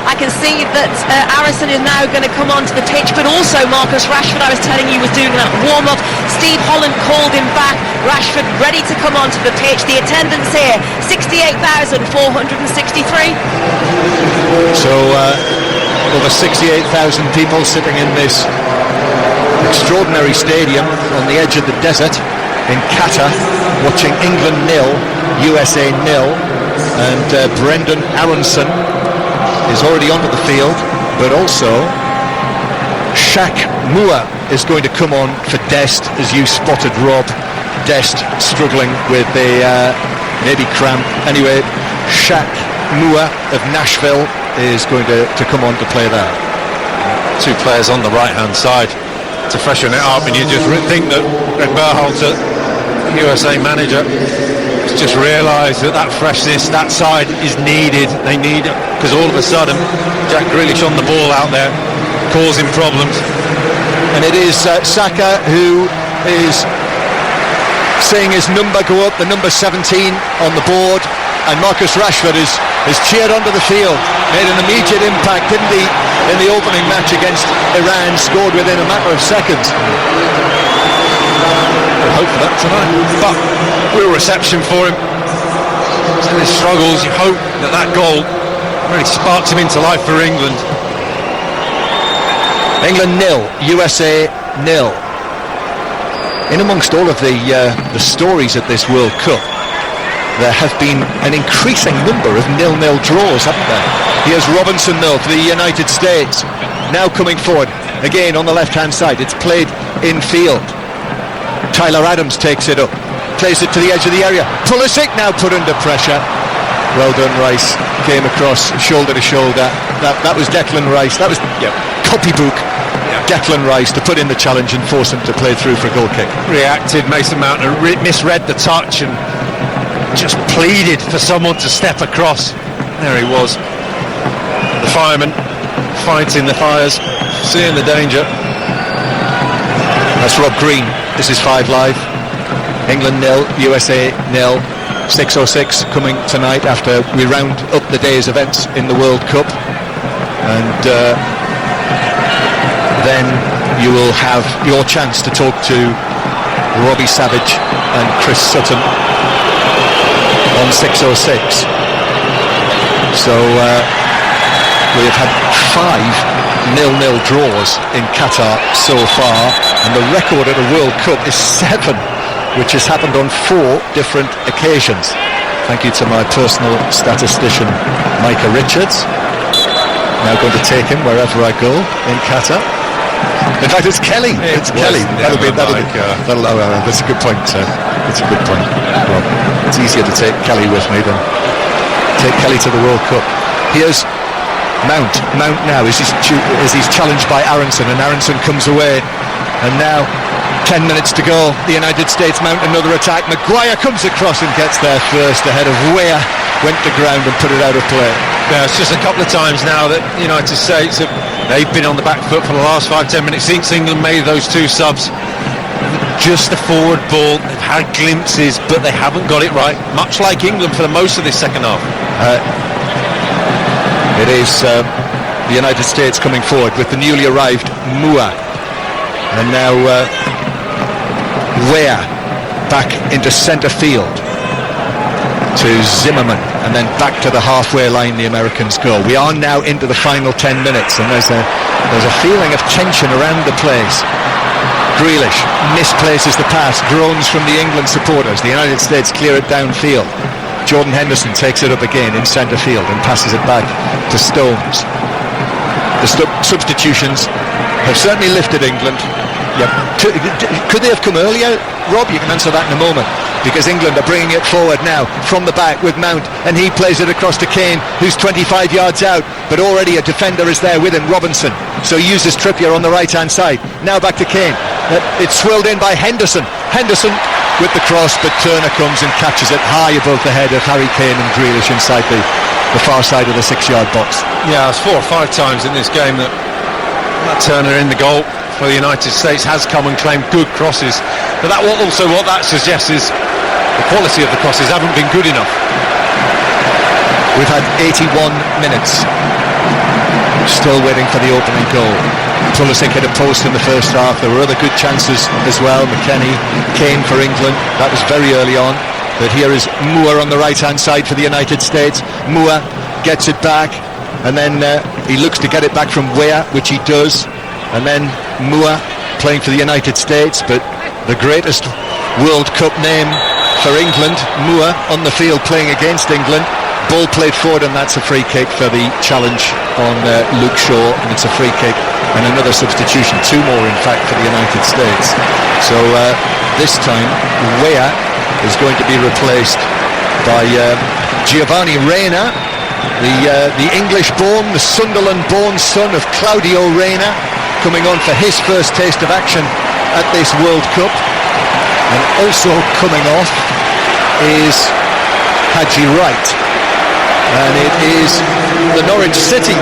I can see that Alisson is now going to come onto the pitch, but also Marcus Rashford, I was telling you, was doing that warm-up. Steve Holland called him back. Rashford ready to come onto the pitch. The attendance here, 68,463. So over 68,000 people sitting in this extraordinary stadium on the edge of the desert in Qatar, watching England 0, USA 0, and Brendan Aronson is already onto the field, but also Shaq Moore is going to come on for Dest, as you spotted, Rob. Dest struggling with a maybe cramp. Anyway, Shaq Moore of Nashville is going to come on to play there. Two players on the right-hand side to freshen it up, and you just think that Greg Berhalter, USA manager, has just realised that freshness, that side is needed. They need it, because all of a sudden Jack Grealish on the ball out there causing problems. And it is Saka who is seeing his number go up, the number 17 on the board, and Marcus Rashford is cheered onto the field, made an immediate impact, didn't he, in the opening match against Iran, scored within a matter of seconds. We'll hope for that tonight, but real reception for him. Still his struggles. You hope that goal really sparks him into life for England. England 0, USA 0. In amongst all of the stories at this World Cup, there have been an increasing number of 0-0 draws, haven't there? Here's Robinson, though, for the United States. Now coming forward, again on the left-hand side. It's played in field. Tyler Adams takes it up, plays it to the edge of the area. Pulisic now put under pressure. Well done, Rice. Came across shoulder to shoulder. That was Declan Rice. That was copybook Declan Rice to put in the challenge and force him to play through for a goal kick. Reacted, Mason Mount misread the touch and just pleaded for someone to step across. There he was. The fireman fighting the fires, seeing the danger. That's Rob Green. This is 5 Live. England 0, USA 0. 6:06 coming tonight after we round up the day's events in the World Cup, and then you will have your chance to talk to Robbie Savage and Chris Sutton on 6:06. So we have had 5 0-0 draws in Qatar so far, and the record at a World Cup is 7, which has happened on 4 different occasions. Thank you to my personal statistician, Micah Richards. Now going to take him wherever I go in Qatar. In fact, it's Kelly. It's Kelly. That's a good point. It's a good point. Well, it's easier to take Kelly with me than take Kelly to the World Cup. Here's Mount now is he's challenged by Aronson, and Aronson comes away, and now 10 minutes to go. The United States mount another attack. Maguire comes across and gets there first ahead of Weah, went to ground and put it out of play. Yeah, it's just a couple of times now that the United States they've been on the back foot for the last 5-10 minutes since England made those 2 subs. Just a forward ball. They've had glimpses, but they haven't got it right, much like England for the most of this second half. It is the United States coming forward with the newly arrived Moore, and now Weah back into centre field to Zimmerman, and then back to the halfway line the Americans go. We are now into the final 10 minutes, and there's a feeling of tension around the place. Grealish misplaces the pass, groans from the England supporters. The United States clear it downfield. Jordan Henderson takes it up again in centre field and passes it back to Stones. The substitutions have certainly lifted England. Yep. Could they have come earlier? Rob, you can answer that in a moment, because England are bringing it forward now from the back with Mount, and he plays it across to Kane, who's 25 yards out, but already a defender is there with him, Robinson, so he uses Trippier on the right hand side. Now back to Kane. It's swirled in by Henderson with the cross, but Turner comes and catches it high above the head of Harry Kane and Grealish inside the far side of the 6-yard box. Yeah, it's 4 or 5 times in this game that Turner in the goal for the United States has come and claimed good crosses, but what that suggests is the quality of the crosses haven't been good enough. We've had 81 minutes, still waiting for the opening goal. Pulisic hit a post in the first half. There were other good chances as well. McKennie, Kane for England, that was very early on, but here is Moore on the right hand side for the United States. Moore gets it back, and then he looks to get it back from Weah, which he does, and then Moore playing for the United States, but the greatest World Cup name for England, Moore, on the field playing against England. Ball played forward, and that's a free kick for the challenge on Luke Shaw, and it's a free kick and another substitution, 2 more in fact for the United States. So this time Weah is going to be replaced by Giovanni Reina, the English-born, the Sunderland-born son of Claudio Reina, coming on for his first taste of action at this World Cup. And also coming off is Haji Wright, and it is the Norwich City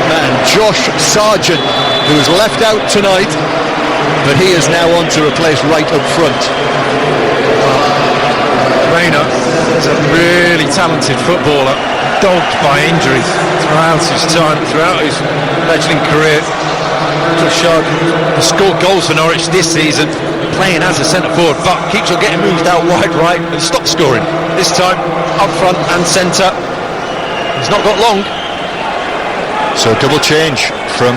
man Josh Sargent who was left out tonight, but he is now on to replace Wright up front. Reina is a really talented footballer, dogged by injuries throughout his fledgling career. Josh Sargent has scored goals for Norwich this season, playing as a centre forward, but keeps on getting moved out wide right and stopped scoring. This time up front and centre. He's not got long. So double change from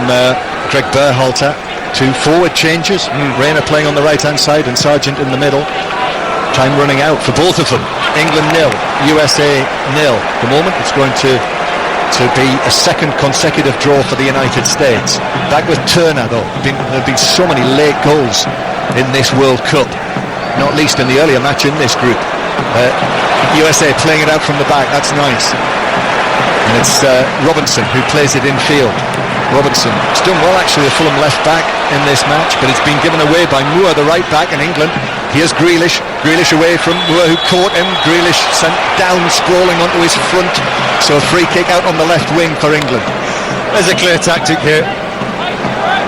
Greg Berhalter, 2 forward changes. Reina playing on the right hand side and Sargent in the middle. Time running out for both of them. England 0, USA 0. At the moment it's going to be a second consecutive draw for the United States. Back with Turner though. There have been so many late goals in this World Cup, not least in the earlier match in this group. USA playing it out from the back, that's nice. And it's Robinson who plays it infield. Robinson, it's done well actually, the Fulham left back in this match, but it's been given away by Moore, the right back in England. Here's Grealish away from Moore, who caught him. Grealish sent down sprawling onto his front, so a free kick out on the left wing for England. There's a clear tactic here.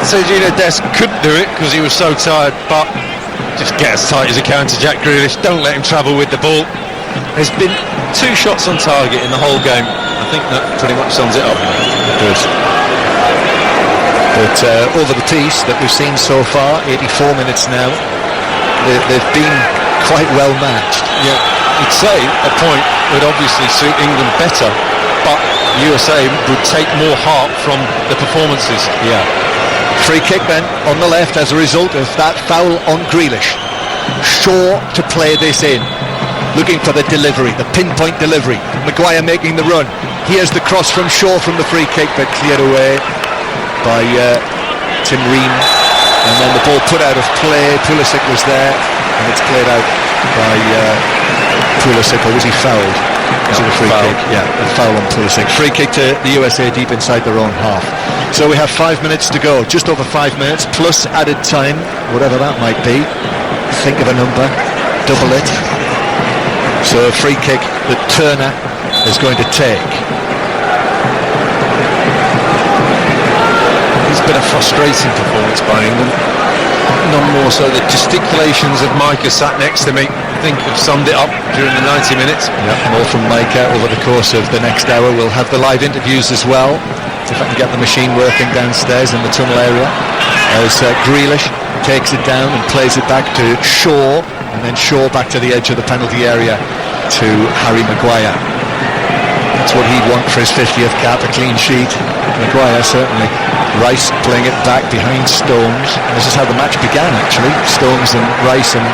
Sergio Dest couldn't do it because he was so tired, but just get as tight as you can to Jack Grealish, don't let him travel with the ball. There's been 2 shots on target in the whole game. I think that pretty much sums it up. Good. But over the piece that we've seen so far, 84 minutes now, they've been quite well matched. Yeah, you'd say a point would obviously suit England better, but USA would take more heart from the performances. Yeah. Free kick then on the left as a result of that foul on Grealish. Shaw to play this in, looking for the delivery, the pinpoint delivery. Maguire making the run. Here's the cross from Shaw from the free kick, but cleared away by Tim Ream, and then the ball put out of play. Pulisic was there, and it's played out by Pulisic, or was he fouled? Was it a free kick? Yeah, a foul on Pulisic. Free kick to the USA deep inside their own half. So we have 5 minutes to go, just over 5 minutes, plus added time, whatever that might be. Think of a number, double it. So a free kick that Turner is going to take. It's been a frustrating performance by England. None more so the gesticulations of Micah sat next to me, I think, have summed it up during the 90 minutes. Yep, more from Micah over the course of the next hour. We'll have the live interviews as well, if I can get the machine working downstairs in the tunnel area, as Grealish takes it down and plays it back to Shaw, and then Shaw back to the edge of the penalty area to Harry Maguire. That's what he'd want for his 50th cap, a clean sheet. Maguire, certainly. Rice playing it back behind Stones. This is how the match began, actually. Stones and Rice and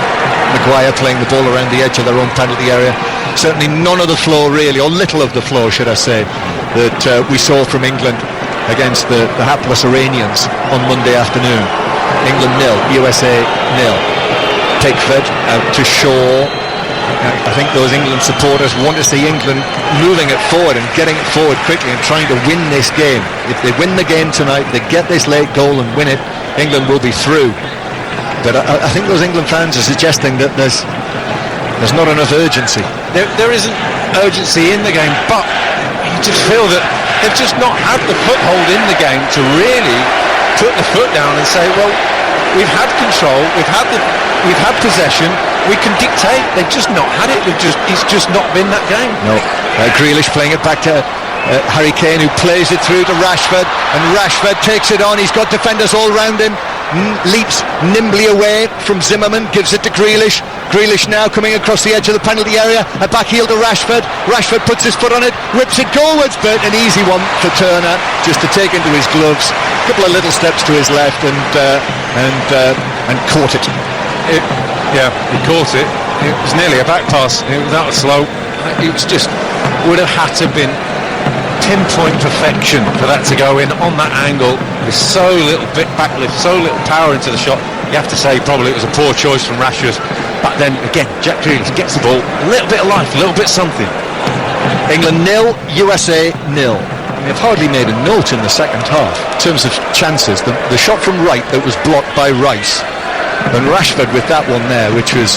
Maguire playing the ball around the edge of their own penalty area. Certainly none of the flow, really, or little of the flow, should I say, that we saw from England against the hapless Iranians on Monday afternoon. England 0, USA 0. Pickford out to Shaw. I think those England supporters want to see England moving it forward and getting it forward quickly and trying to win this game. If they win the game tonight, they get this late goal and win it, England will be through. But I think those England fans are suggesting that there's not enough urgency. There isn't urgency in the game, but you just feel that they've just not had the foothold in the game to really put the foot down and say, well, we've had control, we've had possession, we can dictate. They've just not had it. It's just not been that game. No. Grealish playing it back to Harry Kane, who plays it through to Rashford, and Rashford takes it on. He's got defenders all round him, leaps nimbly away from Zimmerman, gives it to Grealish. Grealish now coming across the edge of the penalty area, a back heel to Rashford. Rashford puts his foot on it, rips it goalwards, but an easy one for Turner just to take into his gloves. A couple of little steps to his left and caught it. He caught it. It was nearly a back pass. That was slow. It was just would have had to have been pinpoint perfection for that to go in on that angle with so little bit backlift, so little power into the shot. You have to say probably it was a poor choice from Rashford. But then again, Jack Grealish gets the ball, a little bit of life, a little bit something. England 0, USA 0. They've hardly made a note in the second half in terms of chances. The shot from right that was blocked by Rice, and Rashford with that one there, which was,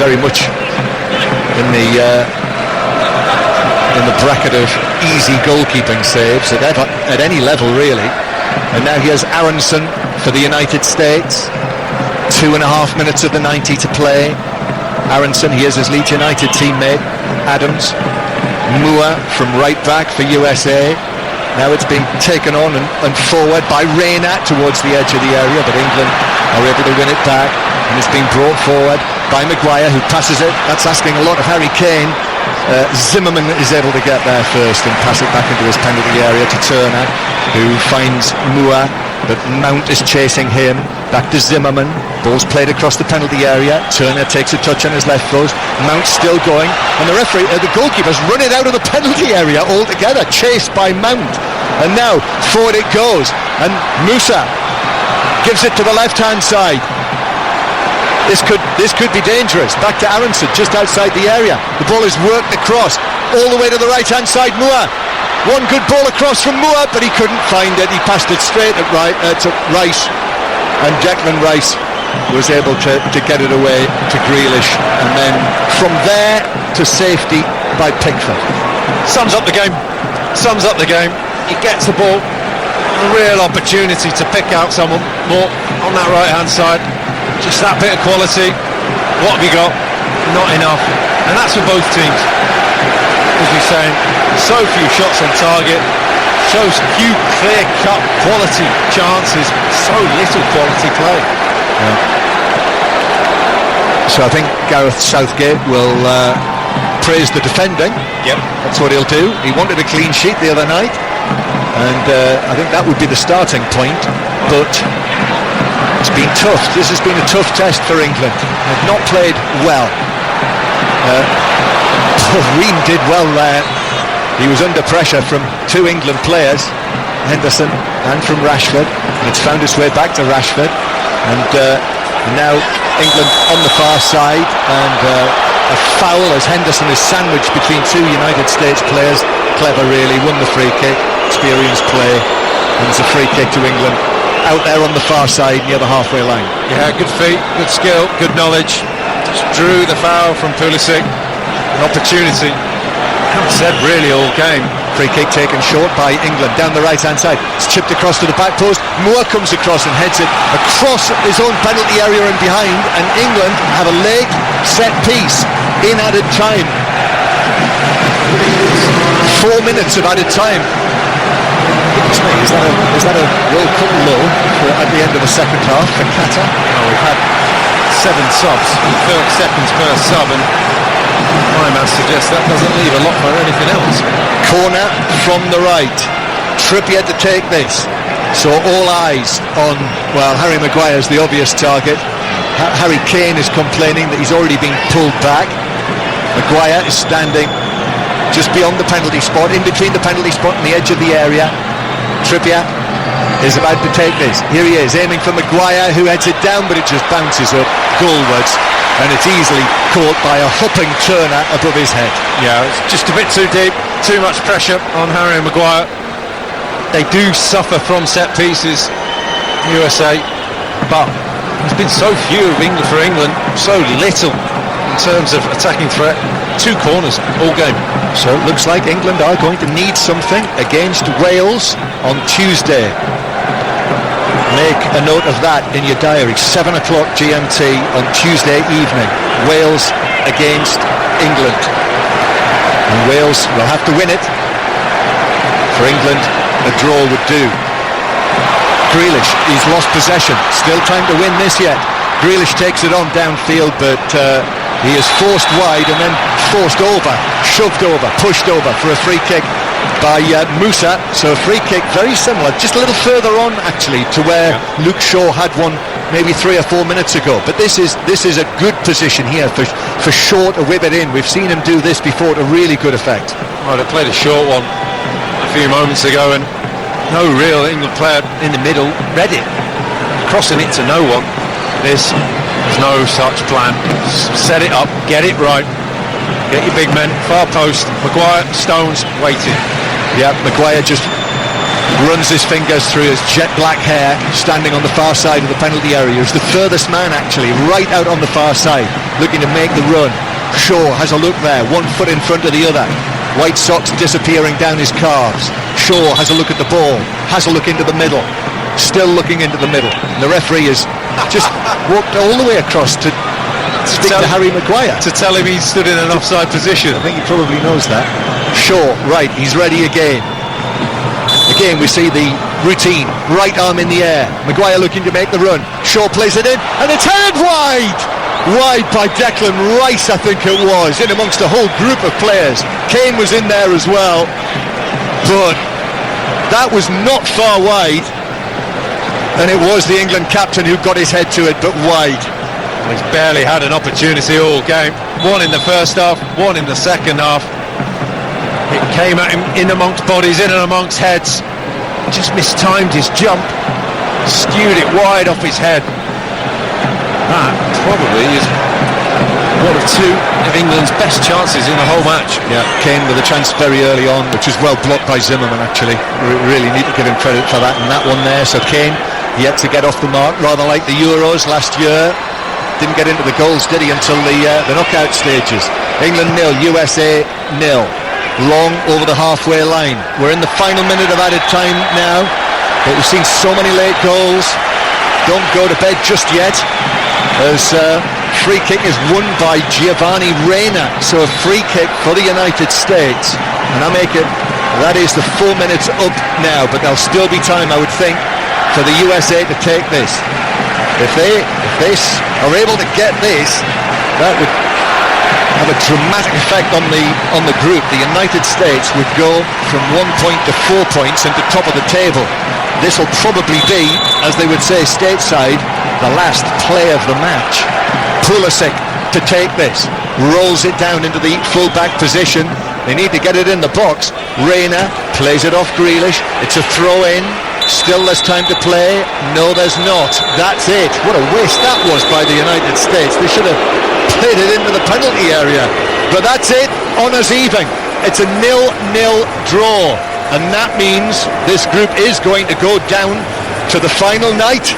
very much in the bracket of easy goalkeeping saves at any level, really. And now here's Aronson for the United States. 2.5 minutes of the 90 to play. Aronson, here's his Leeds United teammate Adams. Moore from right back for USA. Now it's been taken on and forward by Reina towards the edge of the area, but England are able to win it back, and it's been brought forward by Maguire, who passes it. That's asking a lot of Harry Kane. Zimmerman is able to get there first and pass it back into his penalty area to Turner, who finds Moore, but Mount is chasing him. Back to Zimmerman. Ball's played across the penalty area. Turner takes a touch on his left foot. Mount's still going, and the goalkeeper's run it out of the penalty area altogether, chased by Mount. And now forward it goes, and Musa gives it to the left-hand side. This could be dangerous. Back to Aronson, just outside the area. The ball is worked across, all the way to the right-hand side. Moore. One good ball across from Moore, but he couldn't find it. He passed it straight at to Rice, and Declan Rice was able to get it away to Grealish, and then from there to safety by Pickford. Sums up the game. He gets the ball, a real opportunity to pick out someone more on that right-hand side. Just that bit of quality. What have you got? Not enough. And that's for both teams. As we're saying, so few shots on target, shows few clear-cut quality chances, so little quality play. Yeah. So I think Gareth Southgate will praise the defending. Yep. That's what he'll do. He wanted a clean sheet the other night, and I think that would be the starting point. But it's been tough. This has been a tough test for England. They've not played well. Ream did well there. He was under pressure from two England players, Henderson and from Rashford, and it's found its way back to Rashford. And now England on the far side, and a foul as Henderson is sandwiched between two United States players. Clever, really. Won the free kick. Experienced play. And it's a free kick to England out there on the far side near the halfway line. Yeah, good feet, good skill, good knowledge. Just drew the foul from Pulisic. An opportunity. Haven't said really all game. Free kick taken short by England down the right-hand side. It's chipped across to the back post. Moore comes across and heads it across his own penalty area and behind, and England have a late set piece in added time. 4 minutes of added time. Is that a World Cup low at the end of the second half for Qatar? Oh, we've had 7 subs, 30 seconds per sub, and my man suggests that doesn't leave a lot for anything else. Corner from the right. Trippier to take this. So all eyes on, well, Harry Maguire's the obvious target. Harry Kane is complaining that he's already been pulled back. Maguire is standing just beyond the penalty spot, in between the penalty spot and the edge of the area. Trippier is about to take this. Here he is, aiming for Maguire, who heads it down, but it just bounces up goalwards, and it's easily caught by a hopping Turner above his head. Yeah, it's just a bit too deep, too much pressure on Harry Maguire. They do suffer from set pieces, USA, but there's been so few of England for England, so little in terms of attacking threat. 2 corners all game. So it looks like England are going to need something against Wales on Tuesday. Make a note of that in your diary. 7 o'clock GMT on Tuesday evening. Wales against England. And Wales will have to win it. For England, a draw would do. Grealish, he's lost possession. Still time to win this yet. Grealish takes it on downfield, but he is forced wide and then forced over, shoved over, pushed over for a free kick by Musa. So a free kick very similar, just a little further on actually to where Luke Shaw had one maybe 3 or 4 minutes ago. But this is a good position here for Shaw to whip it in. We've seen him do this before to really good effect. Well, they played a short one a few moments ago, and no real England player in the middle read it, crossing it to no one. There's no such plan. Set it up, get it right, get your big men, far post. Maguire, Stones, waiting. Yeah, Maguire just runs his fingers through his jet black hair, standing on the far side of the penalty area. He's the furthest man actually, right out on the far side, looking to make the run. Shaw has a look there, 1 foot in front of the other. White socks disappearing down his calves. Shaw has a look at the ball, has a look into the middle, still looking into the middle. And the referee has just walked all the way across to speak to Harry Maguire. To tell him he stood in an offside position. I think he probably knows that. Shaw, right, he's ready again. Again, we see the routine, right arm in the air. Maguire looking to make the run. Shaw plays it in, and it's headed wide! Wide by Declan Rice, I think it was, in amongst a whole group of players. Kane was in there as well, but that was not far wide, and it was the England captain who got his head to it, but wide. He's barely had an opportunity all game. 1 in the first half, 1 in the second half. It came at him in amongst bodies, in and amongst heads. Just mistimed his jump, skewed it wide off his head. That probably is 1 of 2 of England's best chances in the whole match. Yeah, Kane with a chance very early on, which was well blocked by Zimmerman actually. Really need to give him credit for that, and that one there. So Kane yet to get off the mark, rather like the Euros last year. Didn't get into the goals, did he, until the knockout stages. England 0, USA 0. Long over the halfway line. We're in the final minute of added time now, but we've seen so many late goals. Don't go to bed just yet, as free kick is won by Giovanni Reina. So a free kick for the United States, and I make it, that is the 4 minutes up now, but there'll still be time, I would think, for the USA to take this. If they are able to get this, that would have a dramatic effect on the group. The United States would go from 1 point to 4 points into top of the table. This will probably be, as they would say stateside, the last play of the match. Pulisic to take this, rolls it down into the full-back position. They need to get it in the box. Reina plays it off Grealish. It's a throw-in. Still there's time to play. No, there's not. That's it. What a waste that was by the United States. They should have played it into the penalty area. But that's it. Honours even. It's a 0-0 draw. And that means this group is going to go down to the final night,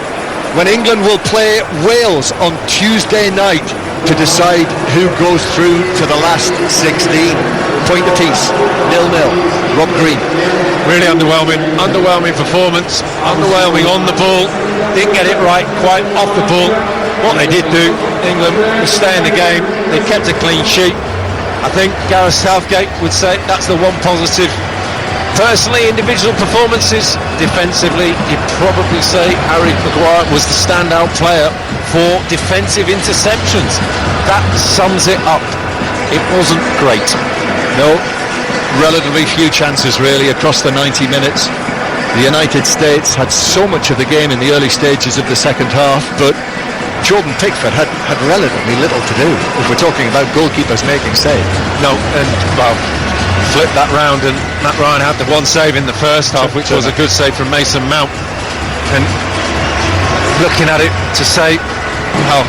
when England will play Wales on Tuesday night to decide who goes through to the last 16. Point apiece, 0-0. Rob Green. Really underwhelming performance. Underwhelming on the ball. Didn't get it right quite off the ball. What they did do, England, was stay in the game. They kept a clean sheet. I think Gareth Southgate would say that's the one positive. Personally, individual performances. Defensively, you'd probably say Harry Maguire was the standout player for defensive interceptions. That sums it up. It wasn't great. No, relatively few chances really across the 90 minutes. The United States had so much of the game in the early stages of the second half, but Jordan Pickford had relatively little to do, if we're talking about goalkeepers making saves. No, and well, flip that round, and Matt Ryan had the one save in the first half, which was a good save from Mason Mount. And looking at it to say, well,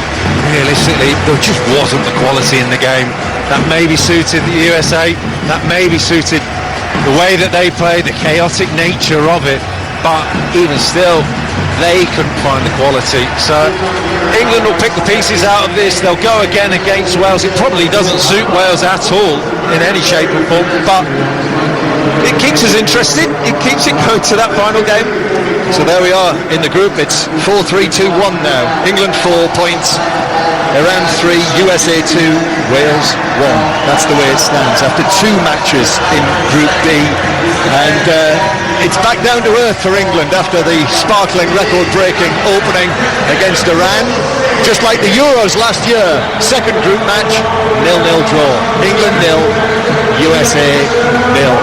realistically, there just wasn't the quality in the game that maybe suited the USA, that maybe suited the way that they played, the chaotic nature of it, but even still, they couldn't find the quality. So England will pick the pieces out of this. They'll go again against Wales. It probably doesn't suit Wales at all in any shape or form, but it keeps us interested. It keeps it going to that final game. So there we are in the group. It's 4-3-2-1 now. England 4 points, Iran 3, USA 2, Wales 1. That's the way it stands after 2 matches in Group B. And it's back down to earth for England after the sparkling record-breaking opening against Iran. Just like the Euros last year, second group match, 0-0 draw. England 0, USA 0.